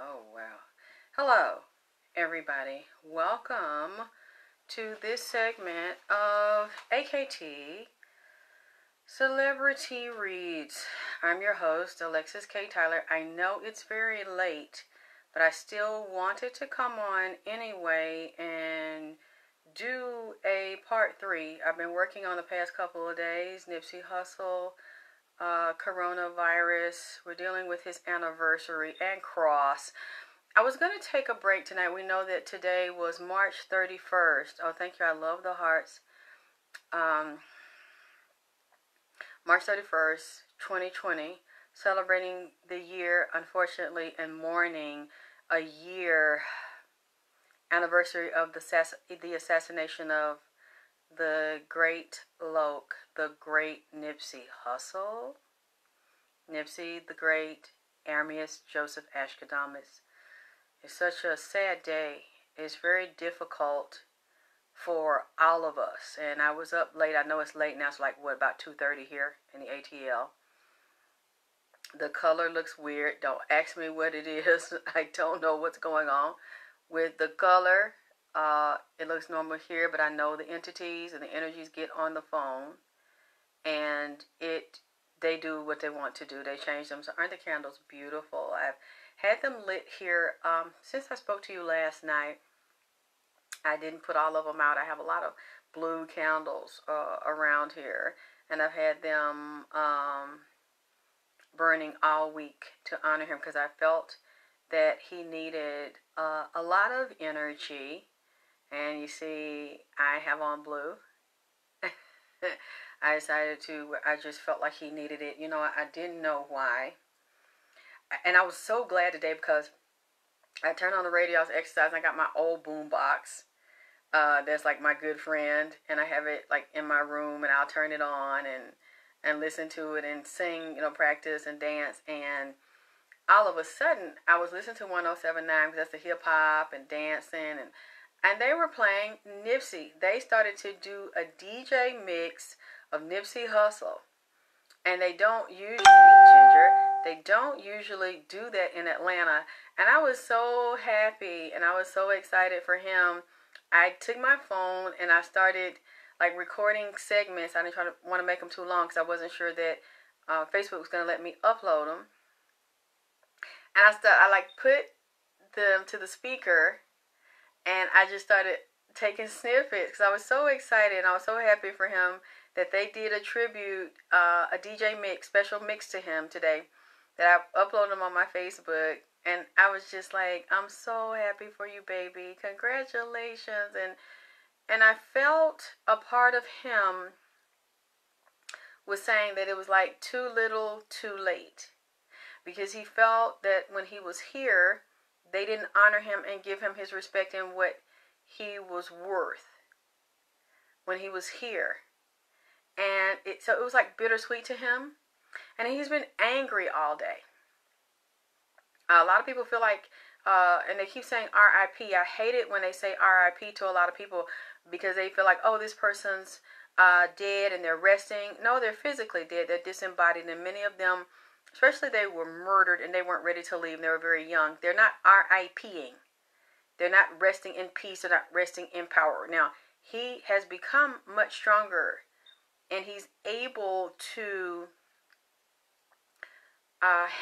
Oh, wow. Hello, everybody. Welcome to this segment of AKT Celebrity Reads. I'm your host, Alexis K. Tyler. I know it's very late, but I still wanted to come on anyway and do a part 3. I've been working on the past couple of days. Nipsey Hussle, coronavirus. We're dealing with his anniversary and cross. I was going to take a break tonight. We know that today was March 31st. Oh, thank you. I love the hearts. March 31st, 2020. Celebrating the year, unfortunately, and mourning a year anniversary of the assassination of the great Loke, the great Nipsey Hussle. Nipsey, the great Amius Joseph Ashkadamis. It's such a sad day. It's very difficult for all of us. And I was up late. I know it's late now. It's like, what, about 2:30 here in the ATL. The color looks weird. Don't ask me what it is. I don't know what's going on with the color. It looks normal here, but I know the entities and the energies get on the phone. And they do what they want to do. They change them. So aren't the candles beautiful? I've had them lit here since I spoke to you last night. I didn't put all of them out. I have a lot of blue candles around here, and I've had them burning all week to honor him because I felt that he needed a lot of energy. And you see, I have on blue. I just felt like he needed it. You know, I didn't know why. And I was so glad today because I turned on the radio, I was exercising, I got my old boom box. That's like my good friend, and I have it like in my room, and I'll turn it on and listen to it and sing, you know, practice and dance. And all of a sudden, I was listening to 107.9 because that's the hip hop and dancing, and they were playing Nipsey. They started to do a DJ mix of Nipsey Hussle, and they don't usually do that in Atlanta. And I was so happy, and I was so excited for him. I took my phone and I started like recording segments. I didn't want to make them too long because I wasn't sure that Facebook was going to let me upload them. And I put them to the speaker, and I just started taking snippets because I was so excited and I was so happy for him that they did a tribute, a DJ mix, special mix to him today that I uploaded them on my Facebook. And I was just like, I'm so happy for you, baby. Congratulations. And I felt a part of him was saying that it was like too little, too late. Because he felt that when he was here, they didn't honor him and give him his respect and what he was worth when he was here. And so it was like bittersweet to him. And he's been angry all day. A lot of people feel like, and they keep saying R.I.P. I hate it when they say R.I.P. to a lot of people because they feel like, oh, this person's dead and they're resting. No, they're physically dead. They're disembodied. And many of them, especially they were murdered and they weren't ready to leave. They were very young. They're not R.I.P.ing. They're not resting in peace. They're not resting in power. Now, he has become much stronger and he's able to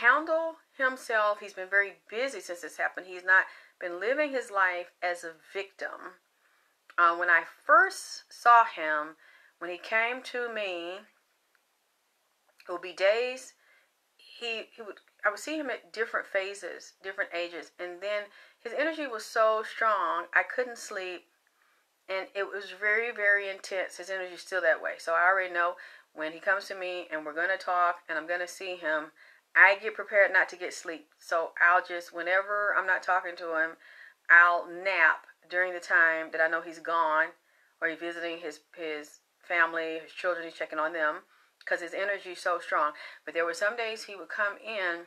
handle himself. He's been very busy since this happened. He's not been living his life as a victim. When I first saw him, when he came to me, it would be days. I would see him at different phases, different ages, and then his energy was so strong I couldn't sleep, and it was very, very intense. His energy is still that way. So I already know when he comes to me and we're going to talk and I'm going to see him, I get prepared not to get sleep. So I'll just, whenever I'm not talking to him, I'll nap during the time that I know he's gone or he's visiting his family, his children, he's checking on them because his energy is so strong. But there were some days he would come in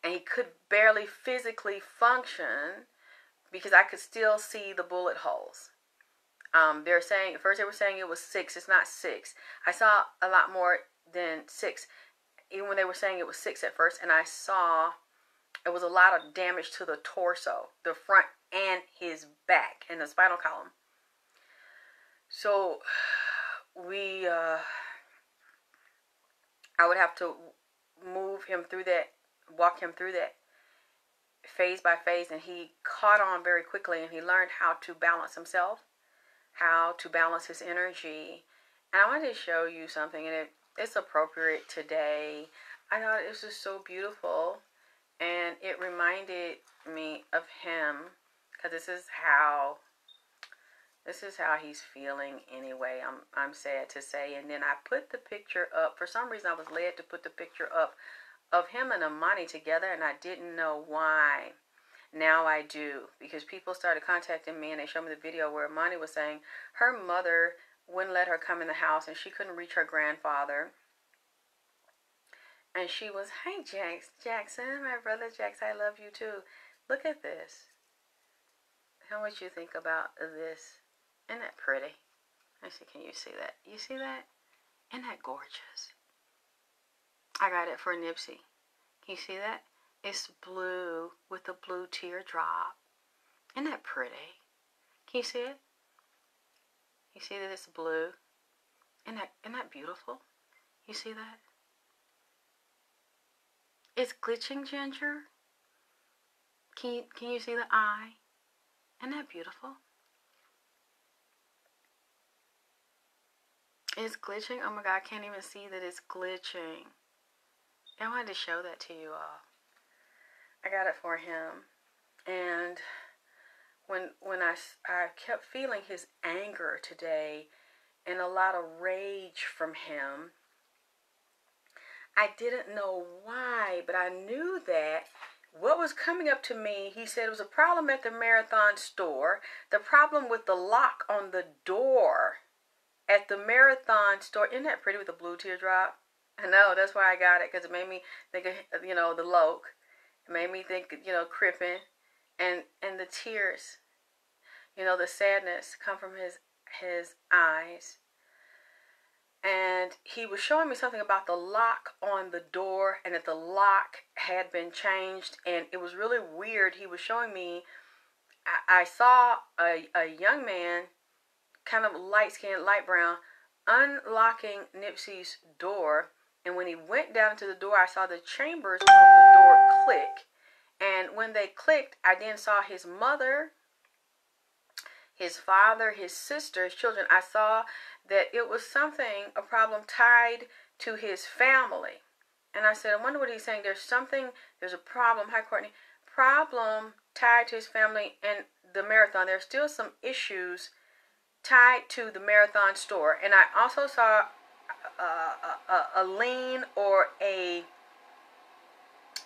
and he could barely physically function because I could still see the bullet holes. They're saying, at first they were saying it was 6. It's not 6. I saw a lot more than 6. Even when they were saying it was 6 at first, and I saw It was a lot of damage to the torso, the front and his back, and the spinal column. So I would have to move him through that, walk him through that phase by phase, and he caught on very quickly, and he learned how to balance himself, how to balance his energy. And I wanted to show you something, and it's appropriate today. I thought it was just so beautiful, and it reminded me of him, because this is how he's feeling anyway. I'm sad to say. And then I put the picture up. For some reason, I was led to put the picture up of him and Emani together, and I didn't know why. Now I do, because people started contacting me, and they showed me the video where Emani was saying her mother wouldn't let her come in the house, and she couldn't reach her grandfather. And she was, hey, Jackson, my brother Jackson, I love you too. Look at this. How much you think about this? Isn't that pretty? Let's see, can you see that? You see that? Isn't that gorgeous? I got it for Nipsey. Can you see that? It's blue with a blue teardrop. Isn't that pretty? Can you see it? You see that it's blue? Isn't that beautiful? You see that? It's glitching, Ginger. Can you see the eye? Isn't that beautiful? It's glitching. Oh my God, I can't even see that it's glitching. I wanted to show that to you all. I got it for him. And when I kept feeling his anger today and a lot of rage from him, I didn't know why, but I knew that what was coming up to me, he said it was a problem at the Marathon store, the problem with the lock on the door at the Marathon store. Isn't that pretty with the blue teardrop? I know, that's why I got it, because it made me think of, the Loke. It made me think, Crippen, and the tears, the sadness come from his eyes. And he was showing me something about the lock on the door, and that the lock had been changed, and it was really weird. He was showing me, I saw a young man, kind of light-skinned, light brown, unlocking Nipsey's door, and when he went down into the door, I saw the chambers of the door click, and when they clicked, I then saw his mother, his father, his sister, his children. I saw that it was a problem tied to his family. And I said, I wonder what he's saying. There's a problem, hi Courtney, problem tied to his family and the Marathon. There's still some issues tied to the Marathon store. And I also saw a lien, or I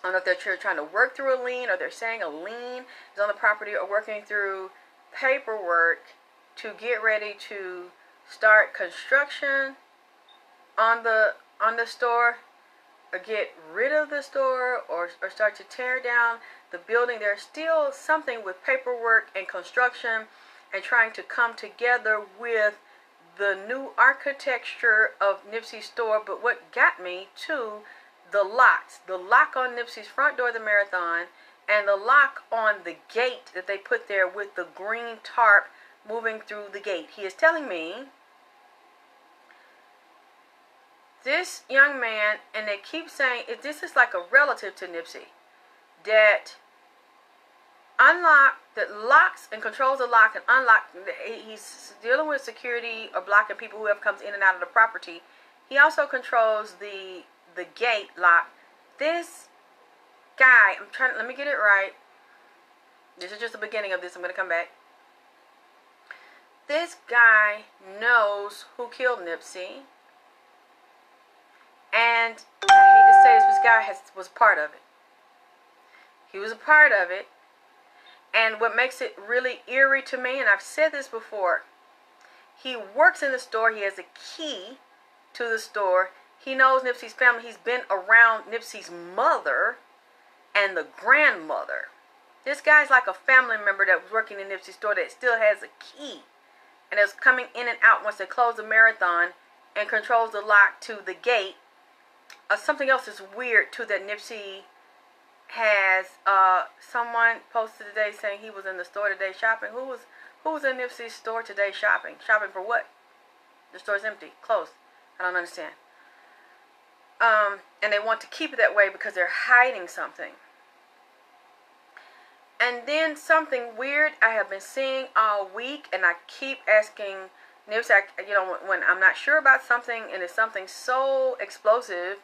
don't know if they're trying to work through a lien, or they're saying a lien is on the property, or working through paperwork to get ready to start construction on the store, or get rid of the store, or start to tear down the building. There's still something with paperwork and construction and trying to come together with the new architecture of Nipsey's store. But what got me to the lock on Nipsey's front door of the Marathon, and the lock on the gate that they put there with the green tarp moving through the gate. He is telling me, this young man, and they keep saying, this is like a relative to Nipsey, that locks and controls the lock and unlock. He's dealing with security or blocking people, whoever comes in and out of the property. He also controls the gate lock. This guy, let me get it right. This is just the beginning of this. I'm going to come back. This guy knows who killed Nipsey. And I hate to say this guy was part of it. He was a part of it. And what makes it really eerie to me, and I've said this before, he works in the store. He has a key to the store. He knows Nipsey's family. He's been around Nipsey's mother and the grandmother. This guy's like a family member that was working in Nipsey's store that still has a key, and is coming in and out once they close the Marathon, and controls the lock to the gate. Something else is weird too that Nipsey has someone posted today saying he was in the store today shopping. Who was in Nipsey's store today shopping? Shopping for what? The store's empty, closed. I don't understand. And they want to keep it that way because they're hiding something. And then something weird I have been seeing all week, and I keep asking Nipsey, when I'm not sure about something and it's something so explosive,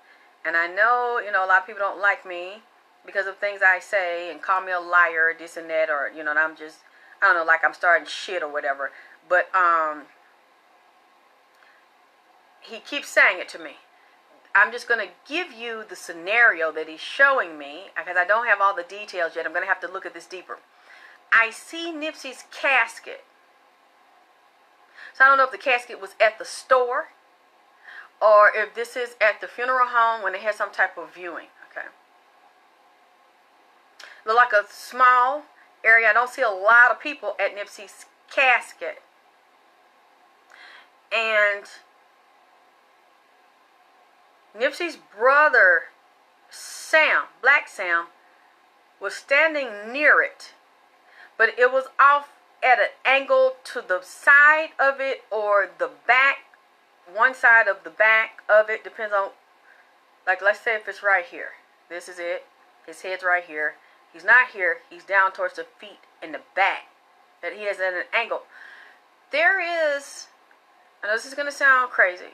and I know, a lot of people don't like me because of things I say and call me a liar, this and that, or, and I'm just, I don't know, like I'm starting shit or whatever. But he keeps saying it to me. I'm just going to give you the scenario that he's showing me because I don't have all the details yet. I'm going to have to look at this deeper. I see Nipsey's casket. So I don't know if the casket was at the store or if this is at the funeral home when they had some type of viewing. Okay. Look like a small area. I don't see a lot of people at Nipsey's casket. And Nipsey's brother, Sam, Black Sam, was standing near it, but it was off at an angle to the side of it or the back, one side of the back of it, depends on, like let's say if it's right here. This is it. His head's right here. He's not here. He's down towards the feet in the back. That he has at an angle. There is, I know this is going to sound crazy.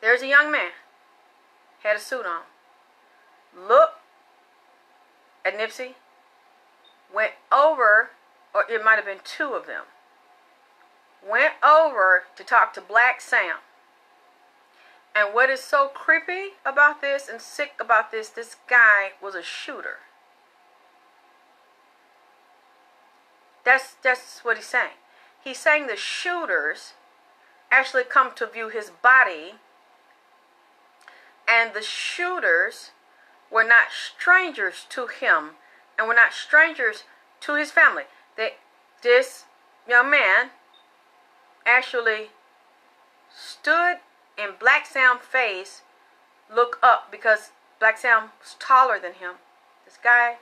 There's a young man, had a suit on, looked at Nipsey, went over, or it might have been two of them, went over to talk to Black Sam. And what is so creepy about this and sick about this guy was a shooter. That's what he's saying. He's saying the shooters actually come to view his body. And the shooters were not strangers to him and were not strangers to his family. This young man actually stood in Black Sam's face, looked up because Black Sam was taller than him, this guy.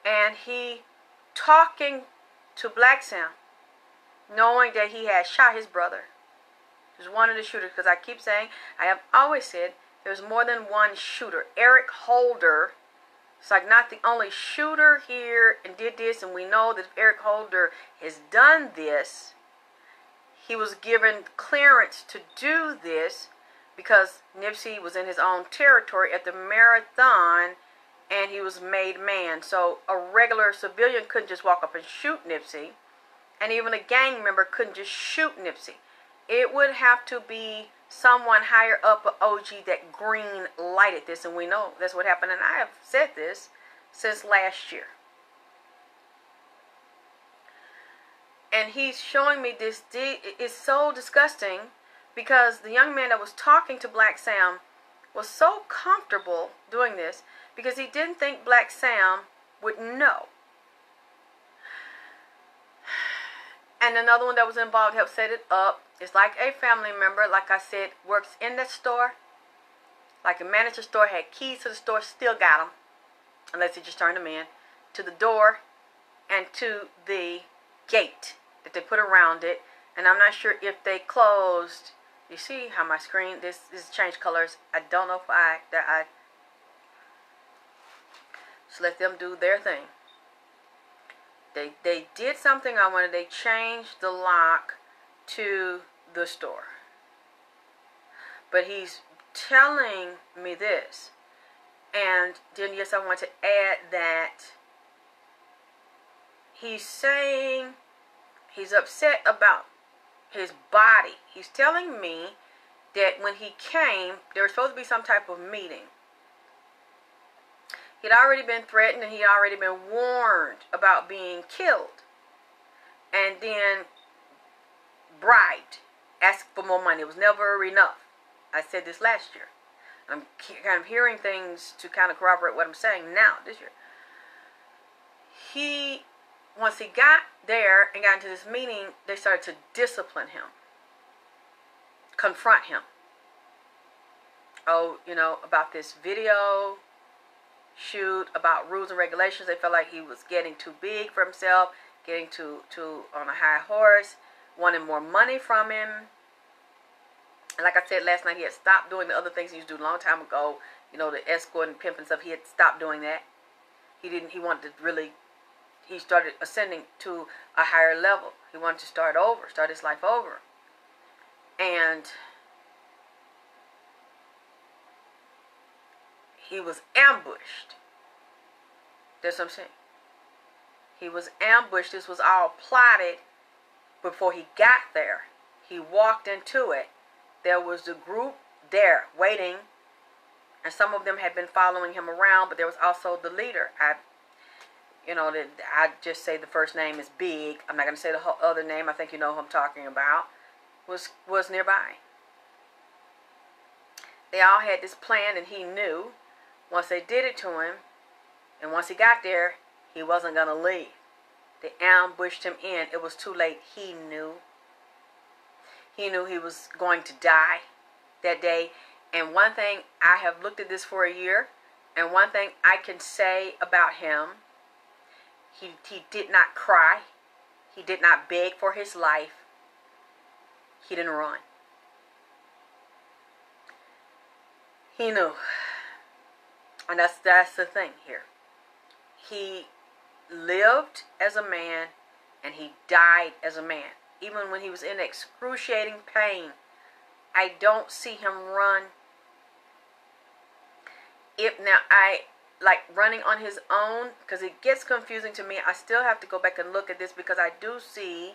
And he talking to Black Sam, knowing that he had shot his brother. Was one of the shooters, because I keep saying, I have always said there's more than one shooter. Eric Holder, it's like not the only shooter here and did this, and we know that if Eric Holder has done this, he was given clearance to do this because Nipsey was in his own territory at the marathon and he was made man. So a regular civilian couldn't just walk up and shoot Nipsey, and even a gang member couldn't just shoot Nipsey. It would have to be someone higher up at OG that green lighted this, and we know that's what happened. And I have said this since last year. And he's showing me this. It's so disgusting because the young man that was talking to Black Sam was so comfortable doing this because he didn't think Black Sam would know. And another one that was involved helped set it up. It's like a family member, like I said, works in the store. Like a manager store, had keys to the store, still got them. Unless he just turned them in. To the door and to the gate that they put around it. And I'm not sure if they closed. You see how my screen, this changed colors. I don't know if I just let them do their thing. They did something I wanted. They changed the lock to the store. But he's telling me this. And then, yes, I want to add that he's saying he's upset about his body. He's telling me that when he came, there was supposed to be some type of meeting. He'd already been threatened and he'd already been warned about being killed. And then bribed, asked for more money. It was never enough. I said this last year. I'm kind of hearing things to kind of corroborate what I'm saying now, this year. Once he got there and got into this meeting, they started to discipline him. Confront him. oh, you know, about this video shoot, about rules and regulations. They felt like he was getting too big for himself, getting too on a high horse, wanting more money from him. And like I said last night, he had stopped doing the other things he used to do a long time ago. You know, the escort and pimp and stuff. He had stopped doing that. He wanted to really, he started ascending to a higher level. He wanted to start his life over. And he was ambushed. That's what I'm saying. He was ambushed. This was all plotted before he got there. He walked into it. There was the group there waiting, and some of them had been following him around, but there was also the leader. I just say the first name is Big. I'm not going to say the whole other name. I think you know who I'm talking about. Was nearby. They all had this plan, and he knew once they did it to him, and once he got there, he wasn't going to leave. They ambushed him in. It was too late. He knew. He knew he was going to die that day. And one thing, I have looked at this for a year, and one thing I can say about him, he did not cry. He did not beg for his life. He didn't run. He knew. And that's the thing here. He lived as a man, and he died as a man. Even when he was in excruciating pain, I don't see him run. If now I like running on his own, because it gets confusing to me. I still have to go back and look at this, because I do see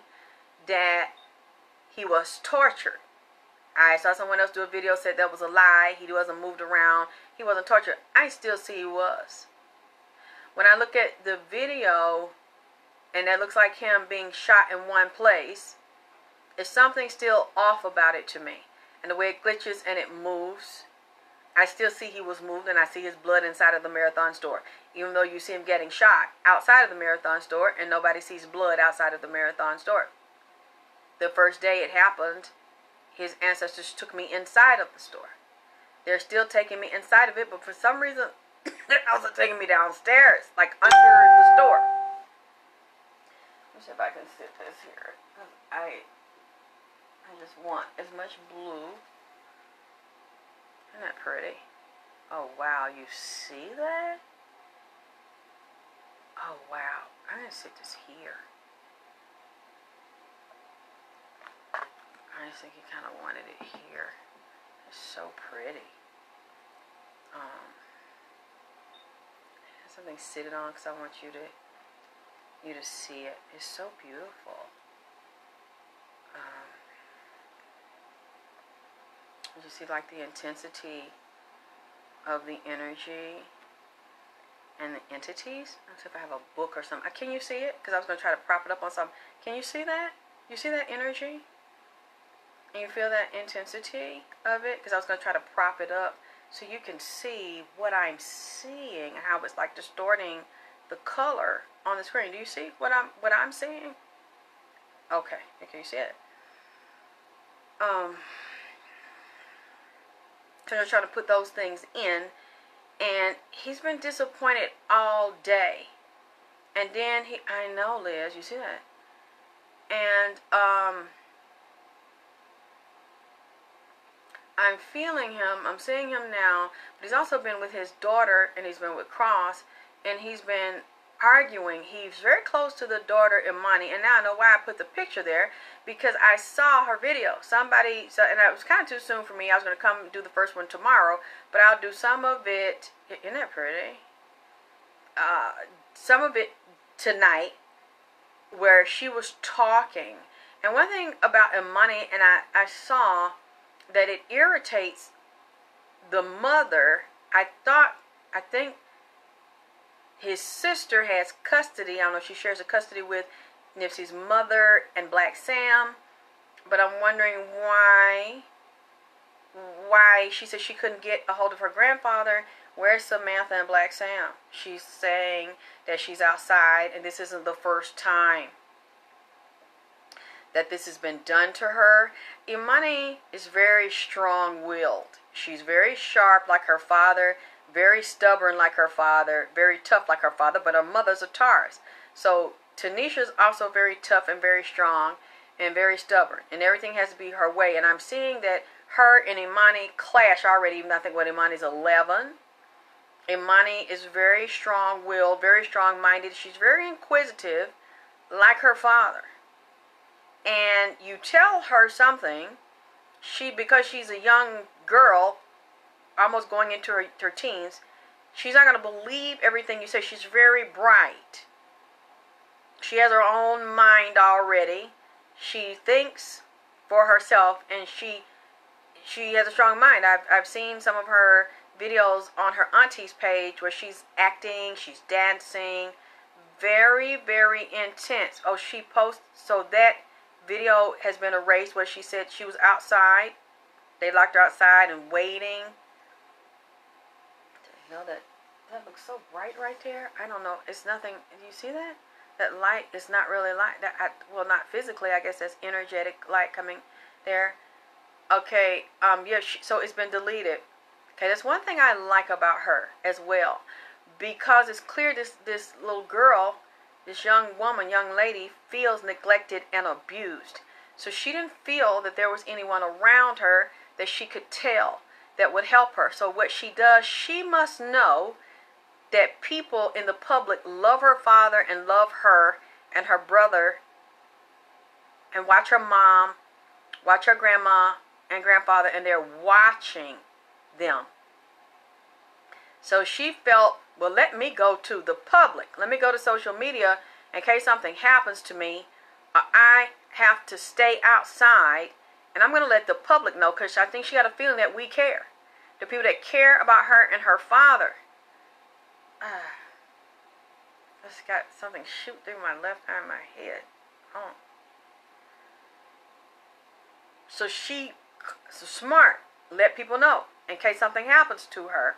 that he was tortured. I saw someone else do a video, said that was a lie. He wasn't moved around. He wasn't tortured. I still see he was. When I look at the video, and that looks like him being shot in one place, there's something still off about it to me. And the way it glitches and it moves, I still see he was moved, and I see his blood inside of the Marathon store. Even though you see him getting shot outside of the Marathon store, and nobody sees blood outside of the Marathon store. The first day it happened, his ancestors took me inside of the store. They're still taking me inside of it, but for some reason, they're also taking me downstairs, like under the store. Let me see if I can sit this here. I just want as much blue. Isn't that pretty? Oh, wow. You see that? Oh, wow. I'm going to sit this here. I just think he kind of wanted it here. It's so pretty. Something sit it on, because I want you to see it. It's so beautiful. You see like the intensity of the energy and the entities. Let's see if I have a book or something. Can you see it? Because I was going to try to prop it up on something. Can you see that? You see that energy? And you feel that intensity of it? Because I was going to try to prop it up so you can see what I'm seeing, how it's like distorting the color on the screen. Do you see what I'm seeing? Okay. Okay, you see it? So I'm trying to put those things in, and he's been disappointed all day. And then I know, Liz, you see that? And I'm feeling him, I'm seeing him now, but he's also been with his daughter, and he's been with Cross, and he's been arguing. He's very close to the daughter, Emani, and now I know why I put the picture there, because I saw her video. And it was kind of too soon for me. I was going to come do the first one tomorrow, but I'll do some of it. Isn't that pretty? Some of it tonight, where she was talking. And one thing about Emani, and I saw that it irritates the mother. I think his sister has custody. I don't know if she shares the custody with Nipsey's mother and Black Sam, but I'm wondering why she said she couldn't get a hold of her grandfather. Where's Samantha and Black Sam? She's saying that she's outside, and this isn't the first time that this has been done to her. Emani is very strong-willed. She's very sharp like her father, very stubborn like her father, very tough like her father, but her mother's a Taurus. So Tanisha's also very tough and very strong and very stubborn, and everything has to be her way. And I'm seeing that her and Emani clash already, even I think when Imani's 11. Emani is very strong-willed, very strong-minded. She's very inquisitive, like her father. And you tell her something, because she's a young girl, almost going into her teens, she's not going to believe everything you say. She's very bright. She has her own mind already. She thinks for herself, and she has a strong mind. I've seen some of her videos on her auntie's page where she's acting, she's dancing, very, very intense. Oh, she posts, so that video has been erased where she said she was outside. They locked her outside and waiting. You know, that looks so bright right there. I don't know. It's nothing. Do you see that? That light is not really light. Well, not physically. I guess that's energetic light coming there. Okay. Yeah. So it's been deleted. Okay. That's one thing I like about her as well, because it's clear this little girl, this young woman, young lady, feels neglected and abused. So she didn't feel that there was anyone around her that she could tell that would help her. So what she does, she must know that people in the public love her father and love her and her brother, and watch her mom, watch her grandma and grandfather, and they're watching them. So she felt, well, let me go to the public. Let me go to social media in case something happens to me. I have to stay outside, and I'm going to let the public know, because I think she got a feeling that we care. The people that care about her and her father. I just got something shoot through my left eye and my head. Oh. So she's smart. Let people know in case something happens to her.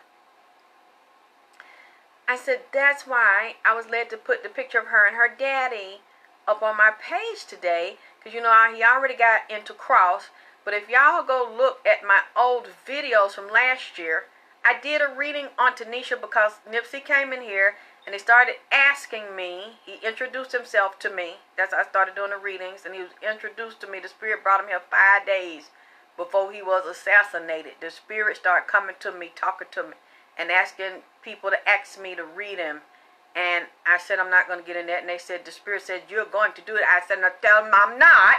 I said, that's why I was led to put the picture of her and her daddy up on my page today. Because, you know, he already got into cross. But if y'all go look at my old videos from last year, I did a reading on Tanisha because Nipsey came in here and he started asking me. He introduced himself to me. That's how I started doing the readings. And he was introduced to me. The spirit brought him here 5 days before he was assassinated. The spirit started coming to me, talking to me, and asking people to ask me to read him. And I said, I'm not going to get in that. And they said, the spirit said, you're going to do it. I said, no, tell them I'm not.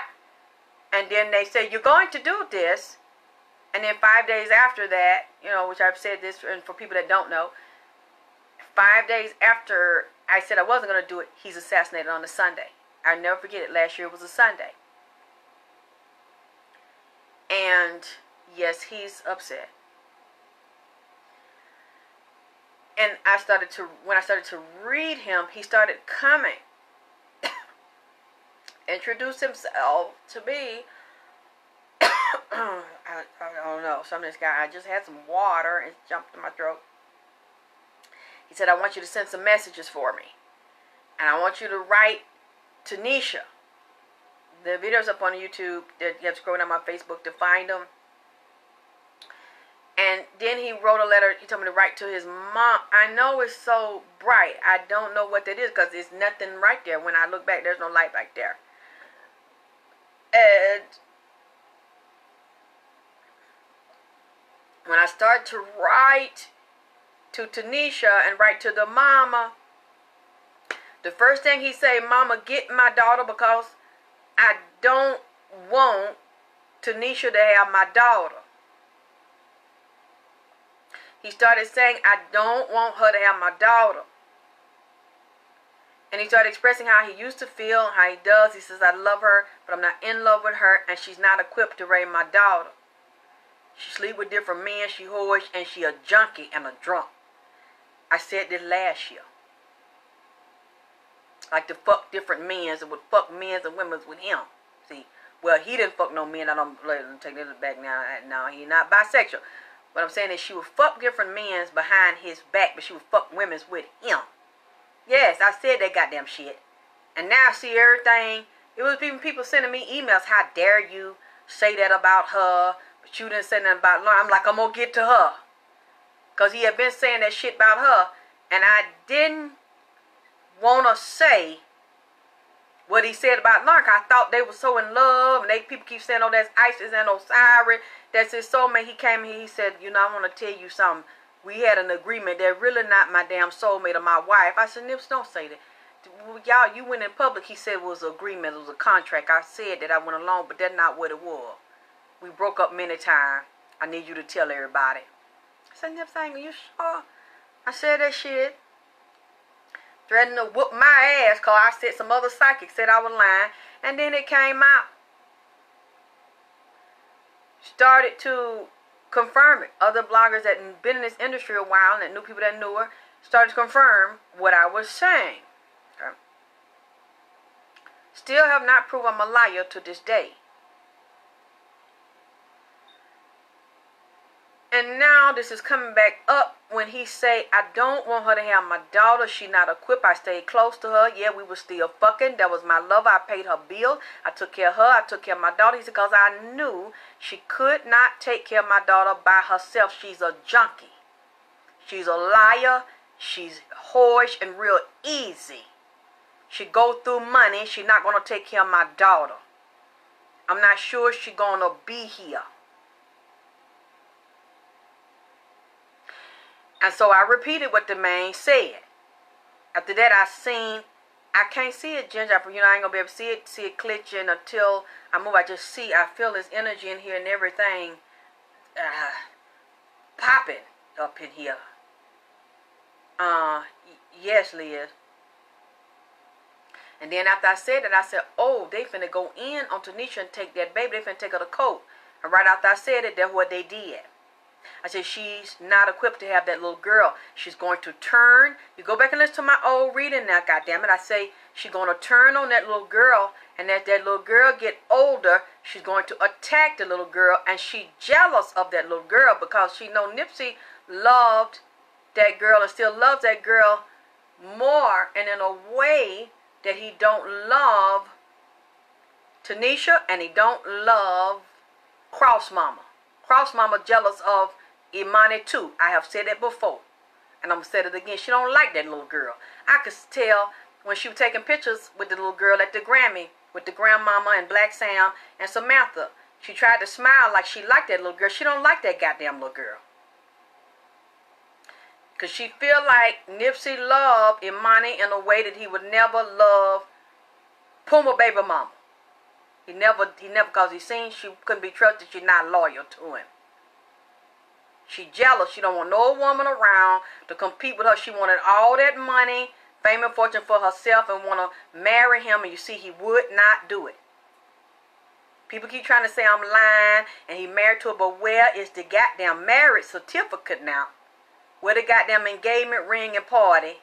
And then they said, you're going to do this. And then 5 days after that, you know, which I've said this, and for people that don't know, 5 days after I said I wasn't going to do it, he's assassinated on a Sunday. I'll never forget it. Last year was a Sunday. And yes, he's upset. And when I started to read him, he started coming. Introduced himself to me. I don't know. Some of this guy, I just had some water and it jumped in my throat. He said, I want you to send some messages for me. And I want you to write Tanisha. The video's up on YouTube. You have to scroll down my Facebook to find them. And then he wrote a letter. He told me to write to his mom. I know it's so bright. I don't know what that is because there's nothing right there. When I look back, there's no light back there. And when I start to write to Tanisha and write to the mama, the first thing he say, Mama, get my daughter because I don't want Tanisha to have my daughter. He started saying, I don't want her to have my daughter. And he started expressing how he used to feel, how he does. He says, I love her, but I'm not in love with her, and she's not equipped to raise my daughter. She sleep with different men, she whorish, and she a junkie and a drunk. I said this last year. Like to fuck different men and would fuck men and women with him. See, well, he didn't fuck no men. I don't let him take this back now. No, he's not bisexual. What I'm saying is she would fuck different men behind his back, but she would fuck women with him. Yes, I said that goddamn shit. And now I see everything. It was even people sending me emails. How dare you say that about her? But you didn't say nothing about Lauren. I'm like, I'm going to get to her. Because he had been saying that shit about her. And I didn't want to say what he said about Lauren. I thought they were so in love. And people keep saying, oh, that's Isis and Osiris. That's his soulmate. He came here. He said, you know, I want to tell you something. We had an agreement. They're really not my damn soulmate or my wife. I said, Nips, don't say that. Y'all, you went in public. He said it was an agreement. It was a contract. I said that I went along, but that's not what it was. We broke up many times. I need you to tell everybody. I said, Nips, are you sure? I said that shit. Threatened to whoop my ass because I said some other psychic said I was lying. And then it came out. Started to confirm it. Other bloggers that had been in this industry a while and that knew people that knew her started to confirm what I was saying. Okay. Still have not proved I'm a liar to this day. And now this is coming back up when he say, I don't want her to have my daughter. She not equipped. I stayed close to her. Yeah, we were still fucking. That was my love. I paid her bill. I took care of her. I took care of my daughter. He said, because I knew she could not take care of my daughter by herself. She's a junkie. She's a liar. She's whorish and real easy. She go through money. She's not going to take care of my daughter. I'm not sure she's going to be here. And so I repeated what the man said. After that, I can't see it, Ginger. You know, I ain't going to be able to see it glitching until I move. I feel this energy in here and everything popping up in here. Yes, Liz. And then after I said that, I said, oh, they finna go in on Tanisha and take that baby. They finna take her to court. And right after I said it, that's what they did. I said, she's not equipped to have that little girl. She's going to turn. You go back and listen to my old reading now, goddammit. I say she's going to turn on that little girl. And as that little girl get older, she's going to attack the little girl. And she's jealous of that little girl because she know Nipsey loved that girl and still loves that girl more. And in a way that he don't love Tanisha and he don't love Cross Mama. Cross Mama jealous of Emani too. I have said it before. And I'm going to say it again. She don't like that little girl. I could tell when she was taking pictures with the little girl at the Grammy with the grandmama and Black Sam and Samantha. She tried to smile like she liked that little girl. She don't like that goddamn little girl. Because she feel like Nipsey loved Emani in a way that he would never love Puma baby mama. He never, because he seen she couldn't be trusted, she's not loyal to him. She jealous. She don't want no woman around to compete with her. She wanted all that money, fame and fortune for herself and want to marry him. And you see, he would not do it. People keep trying to say I'm lying and he married to her, but where is the goddamn marriage certificate now? Where the goddamn engagement ring and party?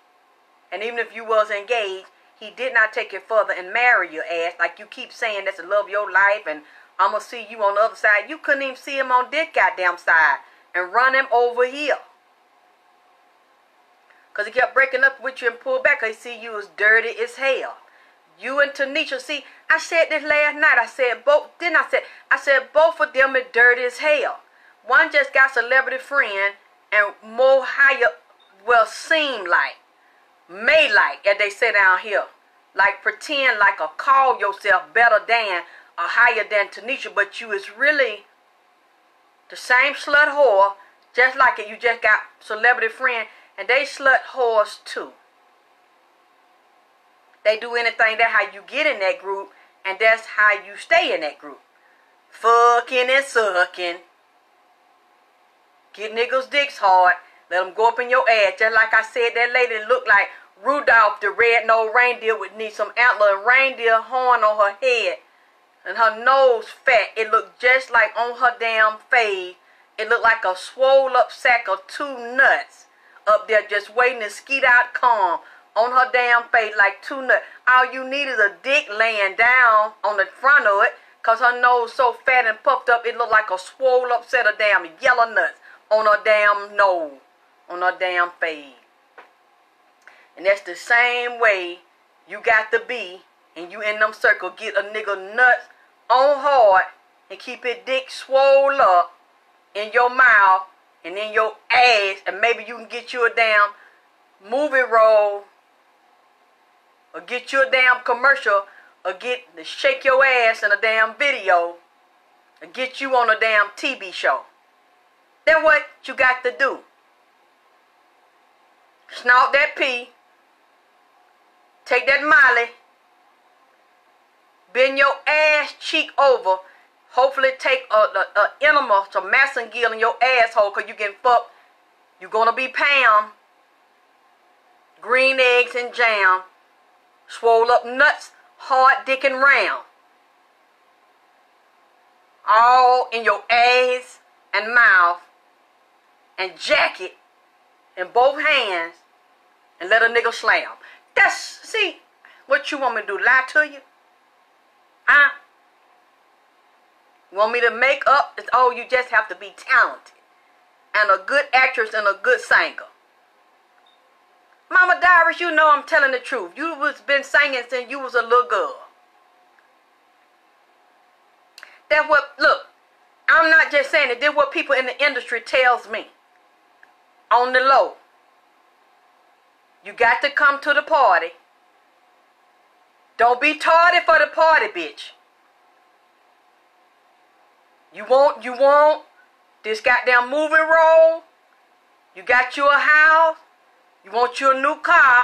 And even if you was engaged, he did not take it further and marry your ass. Like you keep saying that's the love of your life and I'm going to see you on the other side. You couldn't even see him on this goddamn side and run him over here. Because he kept breaking up with you and pulled back because he see you as dirty as hell. You and Tanisha, see, I said this last night. I said both both of them are dirty as hell. One just got celebrity friend and more higher, well, seem like. May like, as they say down here, like pretend like or call yourself better than or higher than Tanisha, but you is really the same slut whore, just like it. You just got celebrity friend, and they slut whores too. They do anything. That's how you get in that group, and that's how you stay in that group. Fucking and sucking. Get niggas' dicks hard. Let them go up in your ass. Just like I said, that lady looked like Rudolph the red-nosed reindeer with need some antler and reindeer horn on her head. And her nose fat. It looked just like on her damn face. It looked like a swole up sack of 2 nuts up there just waiting to skeet out calm on her damn face like 2 nuts. All you need is a dick laying down on the front of it because her nose so fat and puffed up it looked like a swole up set of damn yellow nuts on her damn nose. On her damn face. And that's the same way you got to be and you in them circles, get a nigga nuts on hard and keep his dick swole up in your mouth and in your ass, and maybe you can get you a damn movie role or get you a damn commercial or get to shake your ass in a damn video or get you on a damn TV show. That's what you got to do. Snort that pee. Take that molly. Bend your ass cheek over. Hopefully take a enema, some massengill in your asshole, because you getting fucked. You're going to be Pam. Green eggs and jam. Swole up nuts, hard dick and round. All in your ass and mouth. And jack it in both hands. And let a nigga slam. See, what you want me to do? Lie to you? Huh? You want me to make up? It's, oh, you just have to be talented. And a good actress and a good singer. Mama Doris, you know I'm telling the truth. You was been singing since you was a little girl. That's what, look, I'm not just saying it. That's what people in the industry tells me. On the low. You got to come to the party. Don't be tardy for the party, bitch. You want this goddamn movie role. You got you a house. You want you a new car.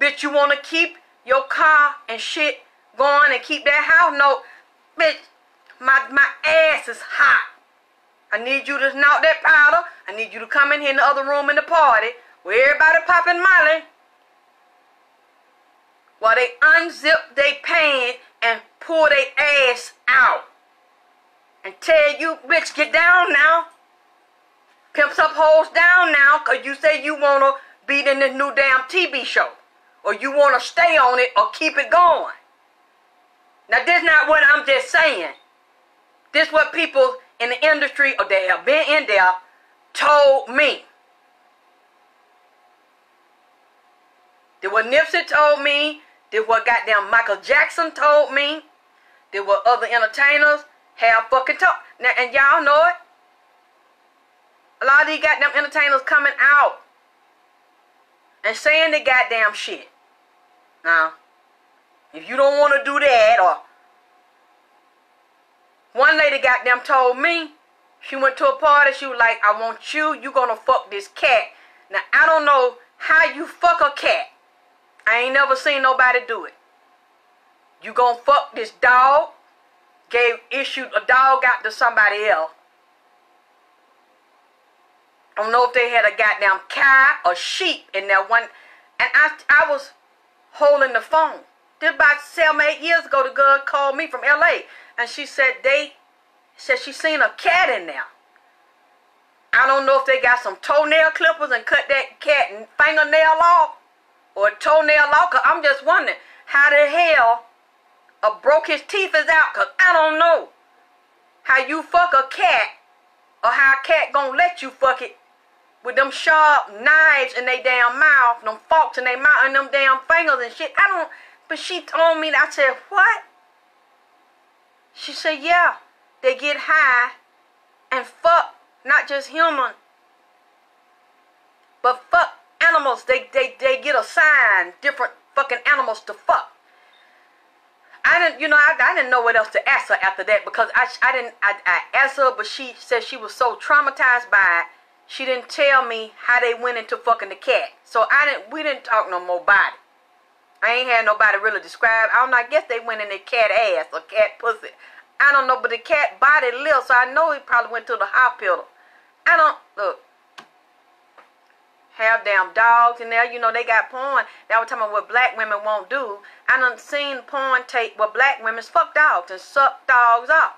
Bitch, you want to keep your car and shit going and keep that house. No, bitch, my ass is hot. I need you to knock that powder. I need you to come in here in the other room in the party where everybody popping Molly. While they unzip their pants and pull their ass out. And tell you, bitch, get down now. Pimps up hoes down now, because you say you want to be in this new damn TV show. Or you want to stay on it or keep it going. Now, this is not what I'm just saying. This is what people in the industry, or they have been in there, told me. This what Nipsey told me. This what goddamn Michael Jackson told me. This what other entertainers have fucking told. Now, and y'all know it. A lot of these goddamn entertainers coming out and saying the goddamn shit. Now, if you don't want to do that, or one lady goddamn told me, she went to a party, she was like, I want you gonna fuck this cat. Now, I don't know how you fuck a cat. I ain't never seen nobody do it. You gonna fuck this dog, issued a dog out to somebody else. I don't know if they had a goddamn cow or sheep in there one. And I was holding the phone. This about 7 or 8 years ago, the girl called me from LA. And she said she seen a cat in there. I don't know if they got some toenail clippers and cut that cat and fingernail off. Or a toenail off. Cause I'm just wondering how the hell broke his teeth is out. Cause I don't know how you fuck a cat. Or how a cat gonna let you fuck it. With them sharp knives in their damn mouth. Them forks in their mouth and them damn fingers and shit. But she told me, I said, what? She said, yeah. They get high and fuck. Not just human. But fuck animals. They get assigned different fucking animals to fuck. I didn't know what else to ask her after that. Because I asked her, but she said she was so traumatized by it. She didn't tell me how they went into fucking the cat. So we didn't talk no more about it. I ain't had nobody really describe. I guess they went in the cat ass or cat pussy. I don't know, but the cat body lived, so I know he probably went to the hospital. Look. Have damn dogs in there. You know, they got porn. That was talking about what black women won't do. I done seen porn tape where black women fuck dogs and suck dogs off.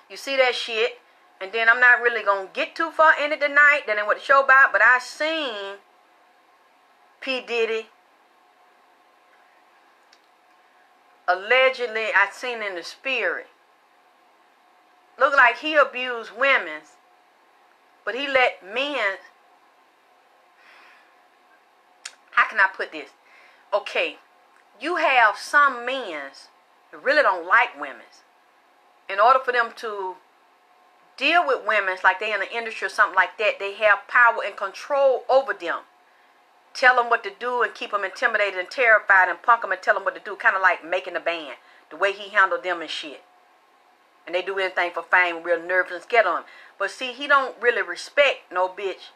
You see that shit? And then I'm not really going to get too far in it tonight. That ain't what the show about. But I seen P. Diddy. Allegedly, I seen in the spirit. Look like he abused women. But he let men. How can I put this? Okay. you have some men that really don't like women. In order for them to deal with women like they in the industry or something like that, they have power and control over them. Tell them what to do and keep them intimidated and terrified and punk them and tell them what to do. Kind of like Making the Band. The way he handled them and shit. And they do anything for fame, real nervous and scared on him. But see, he don't really respect no bitch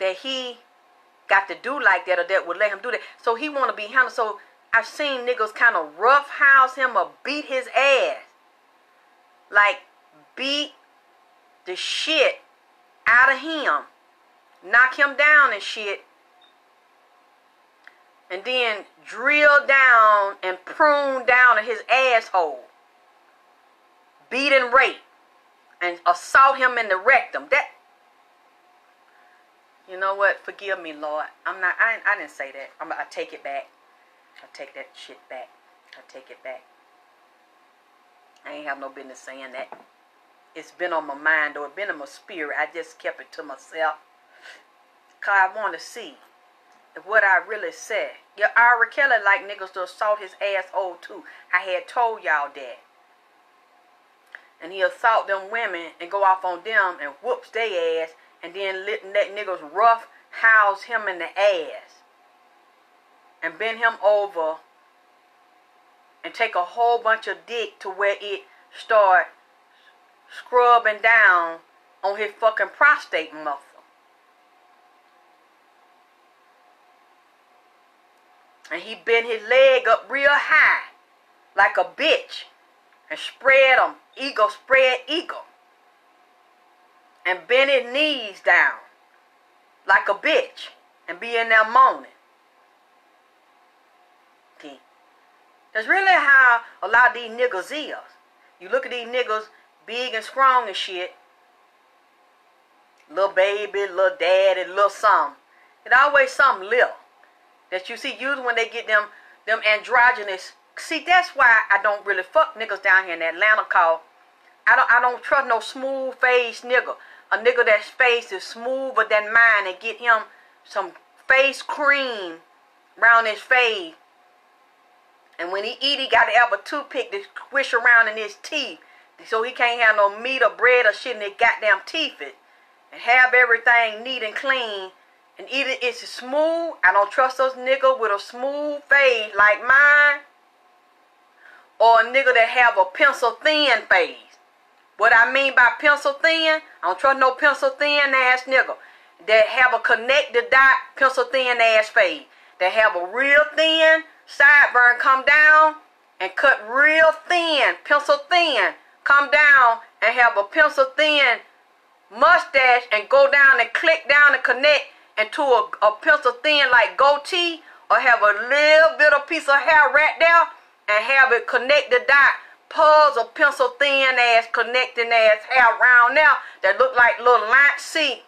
that he got to do like that or that would let him do that. So he want to be handled. So I've seen niggas kind of roughhouse him or beat his ass. Like, beat the shit out of him. Knock him down and shit. And then drill down and prune down in his asshole. Beat and rape. And assault him in the rectum. That, you know what? Forgive me, Lord. I didn't say that. I take it back. I take that shit back. I take it back. I ain't have no business saying that. It's been on my mind, or it's been in my spirit. I just kept it to myself. Because I want to see what I really said. Yeah, R. Kelly like niggas to assault his asshole too. I had told y'all that. And he assault them women and go off on them and whoops their ass. And then let niggas rough house him in the ass. And bend him over. And take a whole bunch of dick to where it start scrubbing down on his fucking prostate muscle. And he bent his leg up real high. Like a bitch. And spread eagle. And bend his knees down. Like a bitch. And be in there moaning. Okay. That's really how a lot of these niggas is. You look at these niggas big and strong and shit. Little baby, little daddy, little something. It always something little. That you see usually when they get them androgynous. See, that's why I don't really fuck niggas down here in Atlanta, cause I don't trust no smooth faced nigga. A nigga that's face is smoother than mine, and get him some face cream around his face. And when he eat, he got to have a toothpick to squish around in his teeth. So he can't have no meat or bread or shit in his goddamn teeth. And have everything neat and clean. And either it's smooth. I don't trust those niggas with a smooth face like mine. Or a nigga that have a pencil thin face. What I mean by pencil thin, I don't trust no pencil thin ass nigga. That have a connected dot pencil thin ass face. That have a real thin sideburn come down and cut real thin, pencil thin, come down and have a pencil thin mustache and go down and click down and connect into a pencil thin like goatee, or have a little bit of piece of hair right there and have it connect the dot, pulls a pencil thin ass connecting ass hair around there that look like little line. See,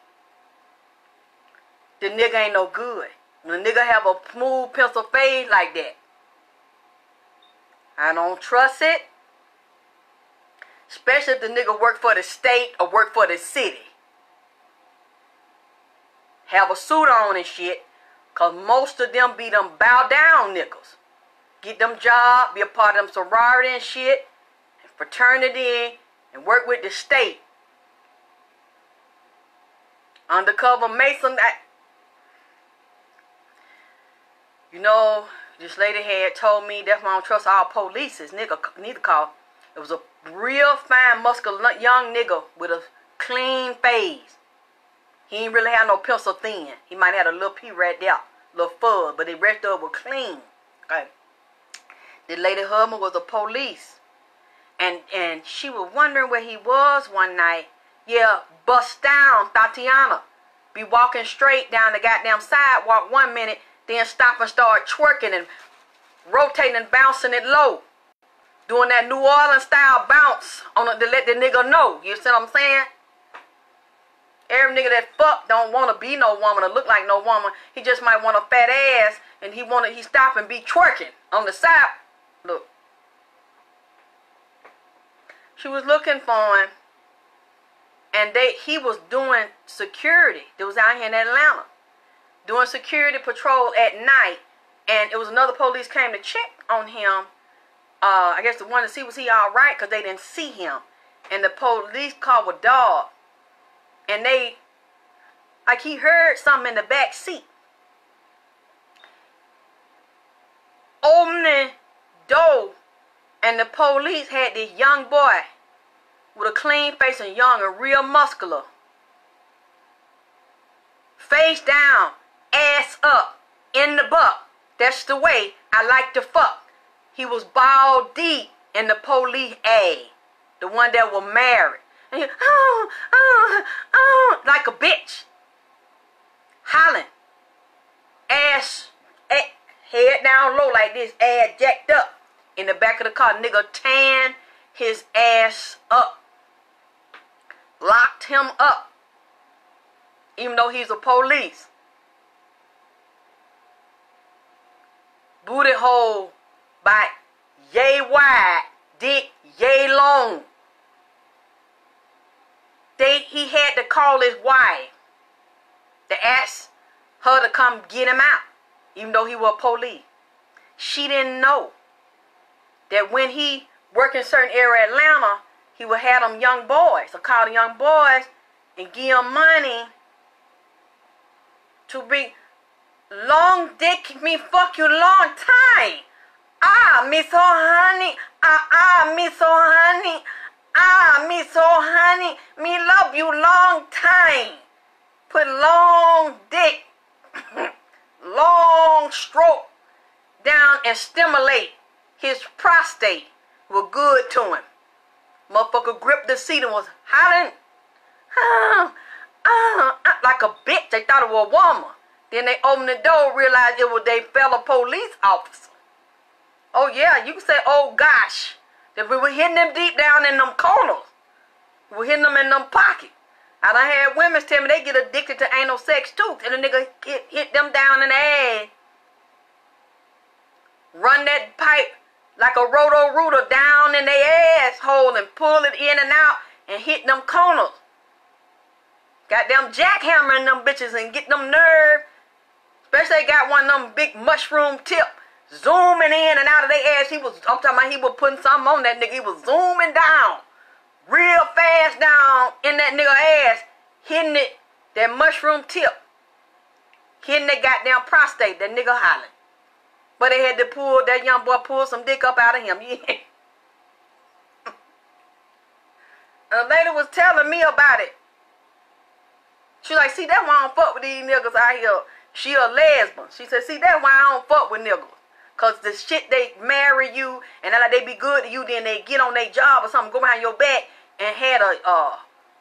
the nigga ain't no good. When a nigga have a smooth pencil face like that, I don't trust it. Especially if the nigga work for the state or work for the city. Have a suit on and shit. Cause most of them be them bow down niggas. Get them job, be a part of them sorority and shit. And fraternity and work with the state. Undercover Mason. You know, this lady had told me that's why I don't trust all polices. Nigga, neither call. It was a real fine, muscular young nigga with a clean face. He ain't really have no pencil thin. He might have a little pee right there, little fuzz, but the rest of it was clean. Okay. The lady husband was a police, and she was wondering where he was one night. Yeah, bust down, Tatiana. Be walking straight down the goddamn sidewalk 1 minute. Then stop and start twerking and rotating and bouncing it low. Doing that New Orleans style bounce on it to let the nigga know. You see what I'm saying? Every nigga that fuck don't want to be no woman or look like no woman. He just might want a fat ass and he stop and be twerking on the side. Look. She was looking for him. And he was doing security. That was out here in Atlanta. Doing security patrol at night And it was another police came to check on him. I guess the one to see was he all right, because they didn't see him. And the police called a dog. And they, like he heard something in the back seat. Opened the door, and the police had this young boy with a clean face and young and real muscular. Face down, ass up, in the buck. That's the way I like to fuck. He was bald deep in the police A, the one that was married. And he, like a bitch. Hollering. Ass, head down low like this, ass jacked up. In the back of the car, nigga tan his ass up. Locked him up. Even though he's a police. Booty hole by yay wide, dick yay long. He had to call his wife to ask her to come get him out, even though he was police. She didn't know that when he worked in certain area of Atlanta, he would have them young boys. So call the young boys and give them money to bring long dick me fuck you long time. Ah, me so honey. Me so honey. Me so honey. Me love you long time. Put long dick, long stroke down and stimulate his prostate. Was good to him. Motherfucker gripped the seat and was hollering. Like a bitch. They thought it was a woman. Then they opened the door, realized it was their fellow police officer. Oh yeah, you can say, oh gosh. That we were hitting them deep down in them corners. We were hitting them in them pockets. I done had women tell me they get addicted to anal sex too. And the nigga hit them down in the ass. Run that pipe like a roto-rooter down in their asshole and pull it in and out and hit them corners. Goddamn jackhammering them bitches and get them nerve. Especially they got one of them big mushroom tip zooming in and out of their ass. I'm talking about he was putting something on that nigga. He was zooming down. Real fast down in that nigga ass. Hitting it, that mushroom tip. Hitting that goddamn prostate, that nigga hollering. But they had to pull, that young boy pull some dick up out of him. Yeah. And a lady was telling me about it. She like, see, that's why I don't fuck with these niggas out here. She a lesbian. She said, see, that's why I don't fuck with niggas. Because the shit, they marry you, and like they be good to you, then they get on their job or something, go behind your back, and had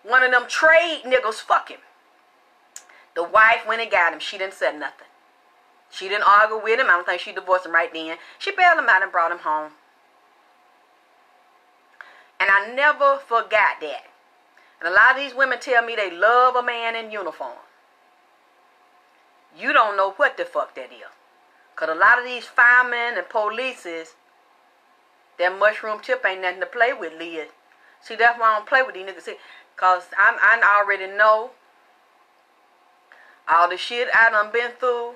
one of them trade niggas fucking. The wife went and got him. She didn't say nothing. She didn't argue with him. I don't think she divorced him right then. She bailed him out and brought him home. And I never forgot that. And a lot of these women tell me they love a man in uniform. You don't know what the fuck that is. Because a lot of these firemen and polices, that mushroom tip ain't nothing to play with, Leah. See, that's why I don't play with these niggas. Because I already know all the shit I done been through.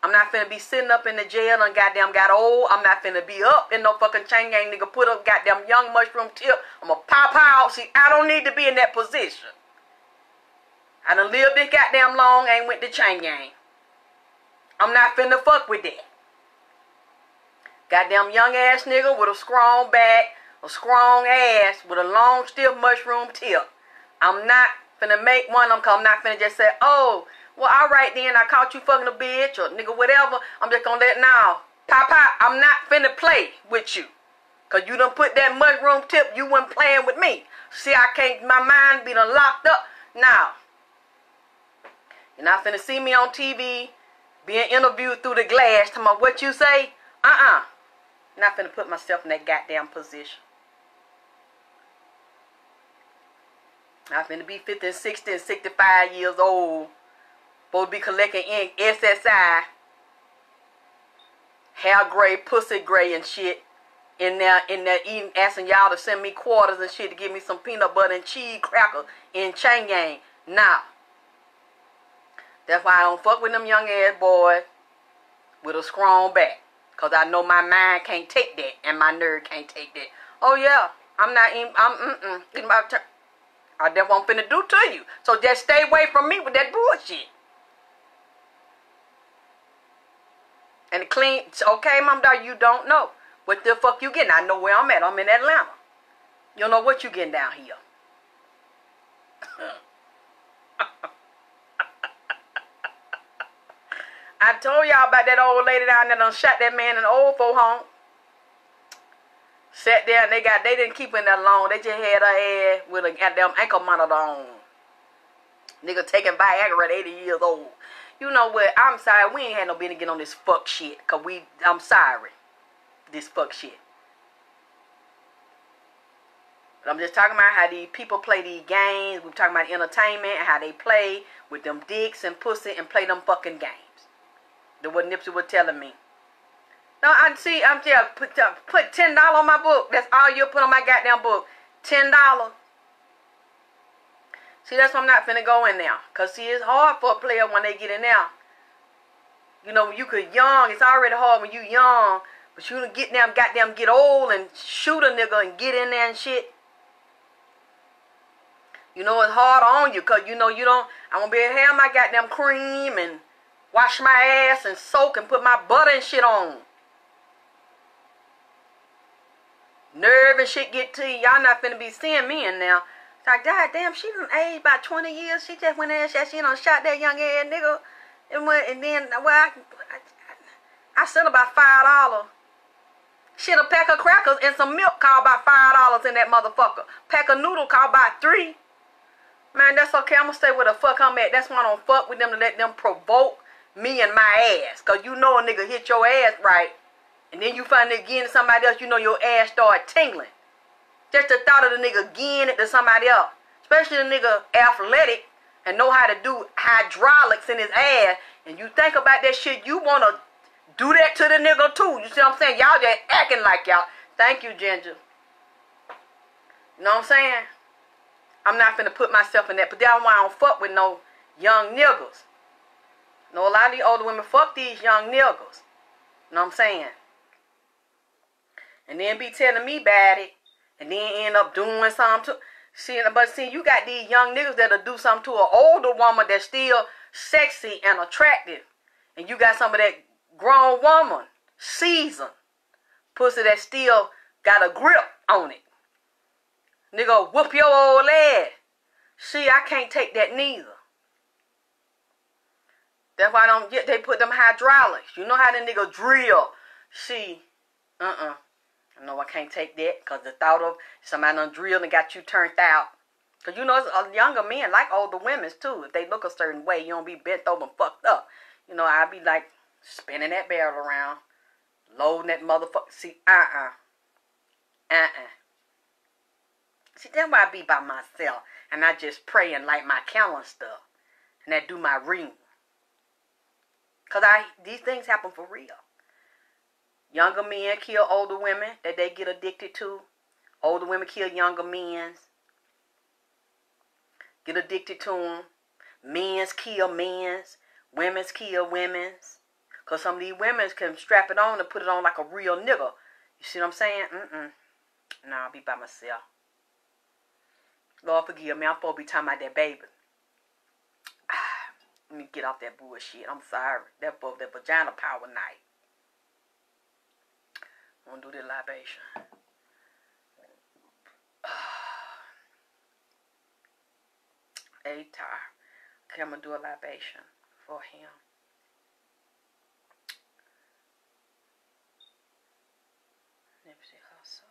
I'm not finna be sitting up in the jail and goddamn got old. I'm not finna be up in no fucking chain gang nigga put up goddamn young mushroom tip. I'm gonna pop out. See, I don't need to be in that position. I done lived this goddamn long, ain't went to chain gang. I'm not finna fuck with that. Goddamn young ass nigga with a strong back, a strong ass, with a long stiff mushroom tip. I'm not finna make one of them, cause I'm not finna just say, oh, well, alright then, I caught you fucking a bitch, or nigga, whatever. I'm just gonna let now. Pop, I'm not finna play with you. Cause you done put that mushroom tip, you wasn't playing with me. See, I can't, my mind be done locked up. Now, you're not finna see me on TV, being interviewed through the glass, talking about what you say. You're not finna put myself in that goddamn position. I'm finna be 50 and 60 and 65 years old. Supposed to be collecting SSI, hair gray, pussy gray and shit. In there eating, asking y'all to send me quarters and shit to give me some peanut butter and cheese cracker in chain gang. Now, that's why I don't fuck with them young ass boys. with a strong back. Because I know my mind can't take that and my nerve can't take that. Oh, yeah. I'm not even, it's my turn. I just won't finna do to you. So just stay away from me with that bullshit. And the clean, okay, Mom Dog, you don't know. What the fuck you getting? I know where I'm at. I'm in Atlanta. You don't know what you getting down here. I told y'all about that old lady down there done shot that man in the old folk home. Sat there and they didn't keep her in that long. They just had her ass with a goddamn ankle monitor on. Nigga taking Viagra at 80 years old. You know what? I'm sorry. We ain't had no business get on this fuck shit. Cause I'm sorry. This fuck shit. But I'm just talking about how these people play these games. We're talking about entertainment and how they play with them dicks and pussy and play them fucking games. That's what Nipsey was telling me. No, I'm just put $10 on my book. That's all you put on my goddamn book. $10. See, that's why I'm not finna go in there. Because, see, it's hard for a player when they get in there. You know, when you could young, it's already hard when you young. But you get them goddamn get old and shoot a nigga and get in there and shit. You know, it's hard on you. Because, you know, I won't be able to have my goddamn cream and wash my ass and soak and put my butter and shit on. Nerve and shit get to you. Y'all not finna be seeing me in there. It's like, God damn, she done aged about 20 years. She just went in and she done shot that young ass nigga. And then, well, I sent her about $5. Shit, a pack of crackers and some milk cost about $5 in that motherfucker. Pack of noodles cost about $3. Man, that's okay. I'm gonna stay where the fuck I'm at. That's why I don't fuck with them to let them provoke me and my ass. Cause you know a nigga hit your ass right. And then you find it again to somebody else, you know your ass start tingling. Just the thought of the nigga again it to somebody else. Especially the nigga athletic and know how to do hydraulics in his ass. And you think about that shit, you want to do that to the nigga too. You see what I'm saying? Y'all just acting like y'all. Thank you, Ginger. You know what I'm saying? I'm not finna put myself in that. But that's why I don't fuck with no young niggas. You know, a lot of these older women fuck these young niggas. You know what I'm saying? And then be telling me about it. And then end up doing something to. See, you got these young niggas that'll do something to an older woman that's still sexy and attractive. And you got some of that grown woman, seasoned, pussy that still got a grip on it. Nigga, whoop your old ass. See, I can't take that neither. That's why they put them hydraulics. You know how the nigga drill. See, No, I can't take that because the thought of somebody done drilled and got you turned out. Because you know, younger men like older women too. If they look a certain way, you don't be bent over and fucked up. You know, I be like spinning that barrel around, loading that motherfucker. See, See, that's why I be by myself. And I just pray and light my candle and stuff. And I do my ring. Because these things happen for real. Younger men kill older women that they get addicted to. Older women kill younger men. Get addicted to them. Men's kill men's. Women's kill women's. Because some of these women can strap it on and put it on like a real nigga. You see what I'm saying? Nah, I'll be by myself. Lord forgive me. I'm supposed to be talking about that baby. Let me get off that bullshit. I'm sorry. That vagina power night. I'm going to do this libation. A-tar. Okay, I'm going to do a libation for him. Nipsey Hussle.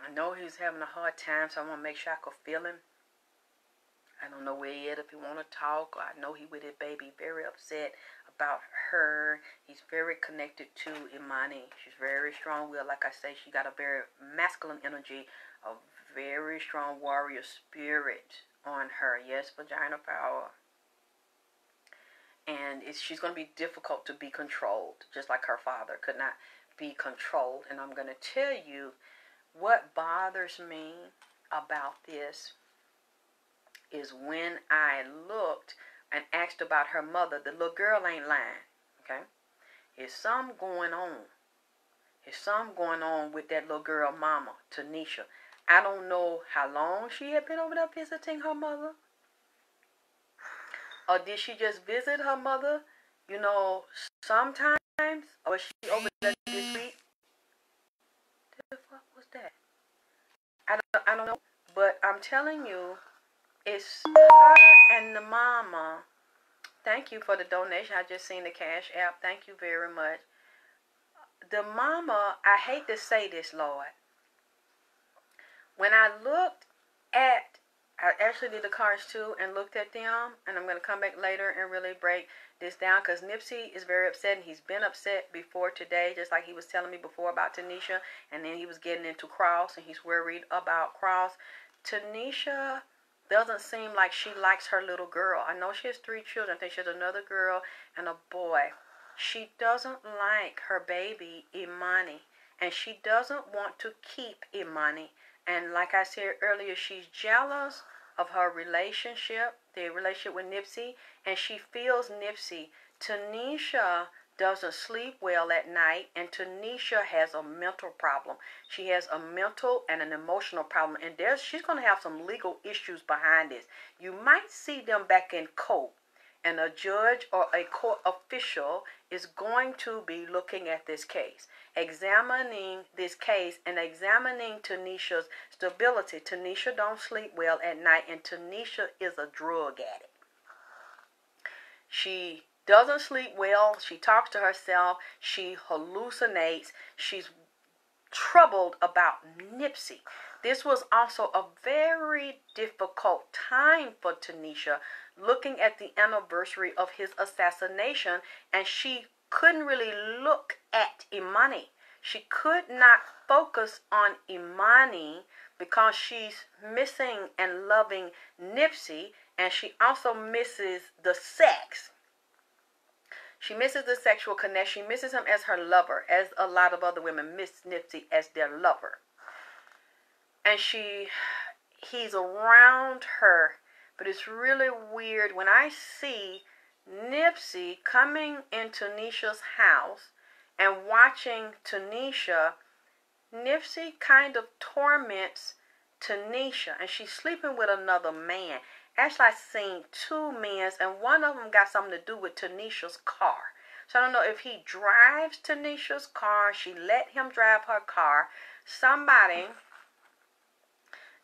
I know he's having a hard time, so I want to make sure I could feel him. I don't know where he is, if he want to talk. Or I know he with his baby, very upset about her. He's very connected to Emani. She's very strong-willed. Like I say, she got a very masculine energy, a very strong warrior spirit on her. Yes, vagina power. And she's going to be difficult to be controlled, just like her father could not be controlled. And I'm going to tell you what bothers me about this is when I looked and asked about her mother, the little girl ain't lying, okay? There's something going on. There's something going on with that little girl mama, Tanisha. I don't know how long she had been over there visiting her mother. Or did she just visit her mother, you know, sometimes? Or was she over there this week? The fuck was that? I don't know. But I'm telling you, it's her and the mama. Thank you for the donation. I just seen the Cash App. Thank you very much. The mama, I hate to say this, Lord. When I looked at, I actually did the cards too and looked at them, and I'm going to come back later and really break this down because Nipsey is very upset, and he's been upset before today, just like he was telling me before about Tanisha, and then he was getting into Cross, and he's worried about Cross. Tanisha doesn't seem like she likes her little girl. I know she has 3 children. I think she has another girl and a boy. She doesn't like her baby, Emani, and she doesn't want to keep Emani. And like I said earlier, she's jealous of her relationship, the relationship with Nipsey, and she feels Nipsey. Tanisha doesn't sleep well at night, and Tanisha has a mental problem. She has a mental and an emotional problem, and she's going to have some legal issues behind this. You might see them back in court, and a judge or a court official is going to be looking at this case, examining this case and examining Tanisha's stability. Tanisha don't sleep well at night, and Tanisha is a drug addict. She doesn't sleep well. She talks to herself. She hallucinates. She's troubled about Nipsey. This was also a very difficult time for Tanisha, looking at the anniversary of his assassination, and she couldn't really look at Emani. She could not focus on Emani because she's missing and loving Nipsey, and she also misses the sex. She misses the sexual connection. She misses him as her lover, as a lot of other women miss Nipsey as their lover. And he's around her, but it's really weird when I see Nipsey coming into Tanisha's house and watching Tanisha. Nipsey kind of torments Tanisha, and she's sleeping with another man. Actually, I've seen 2 men, and one of them got something to do with Tanisha's car. So I don't know if he drives Tanisha's car, she let him drive her car. Somebody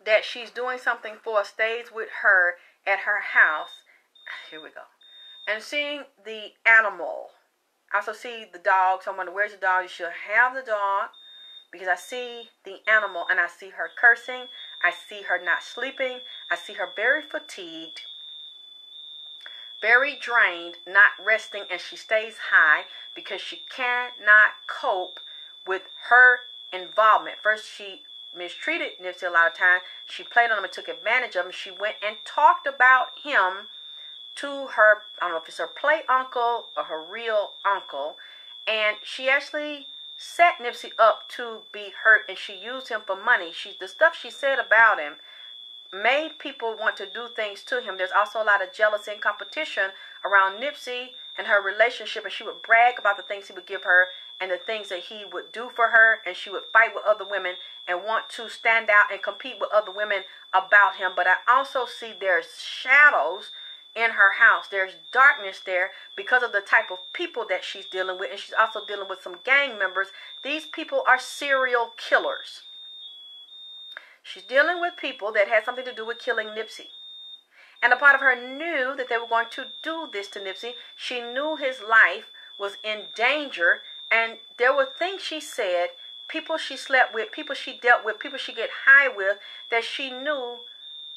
that she's doing something for stays with her at her house. Here we go. And seeing the animal. I also see the dog. So I'm wondering, where's the dog? You should have the dog, because I see the animal and I see her cursing. I see her not sleeping. I see her very fatigued, very drained, not resting, and she stays high because she cannot cope with her involvement. First, she mistreated Nipsey a lot of times. She played on him and took advantage of him. She went and talked about him to her, I don't know if it's her play uncle or her real uncle, and she actually set Nipsey up to be hurt, and she used him for money. The stuff she said about him made people want to do things to him. There's also a lot of jealousy and competition around Nipsey and her relationship, and she would brag about the things he would give her and the things that he would do for her, and she would fight with other women and want to stand out and compete with other women about him. But I also see there's shadows in her house. There's darkness there because of the type of people that she's dealing with, and she's also dealing with some gang members. These people are serial killers. She's dealing with people that had something to do with killing Nipsey. And a part of her knew that they were going to do this to Nipsey. She knew his life was in danger, and there were things she said, people she slept with, people she dealt with, people she get high with, that she knew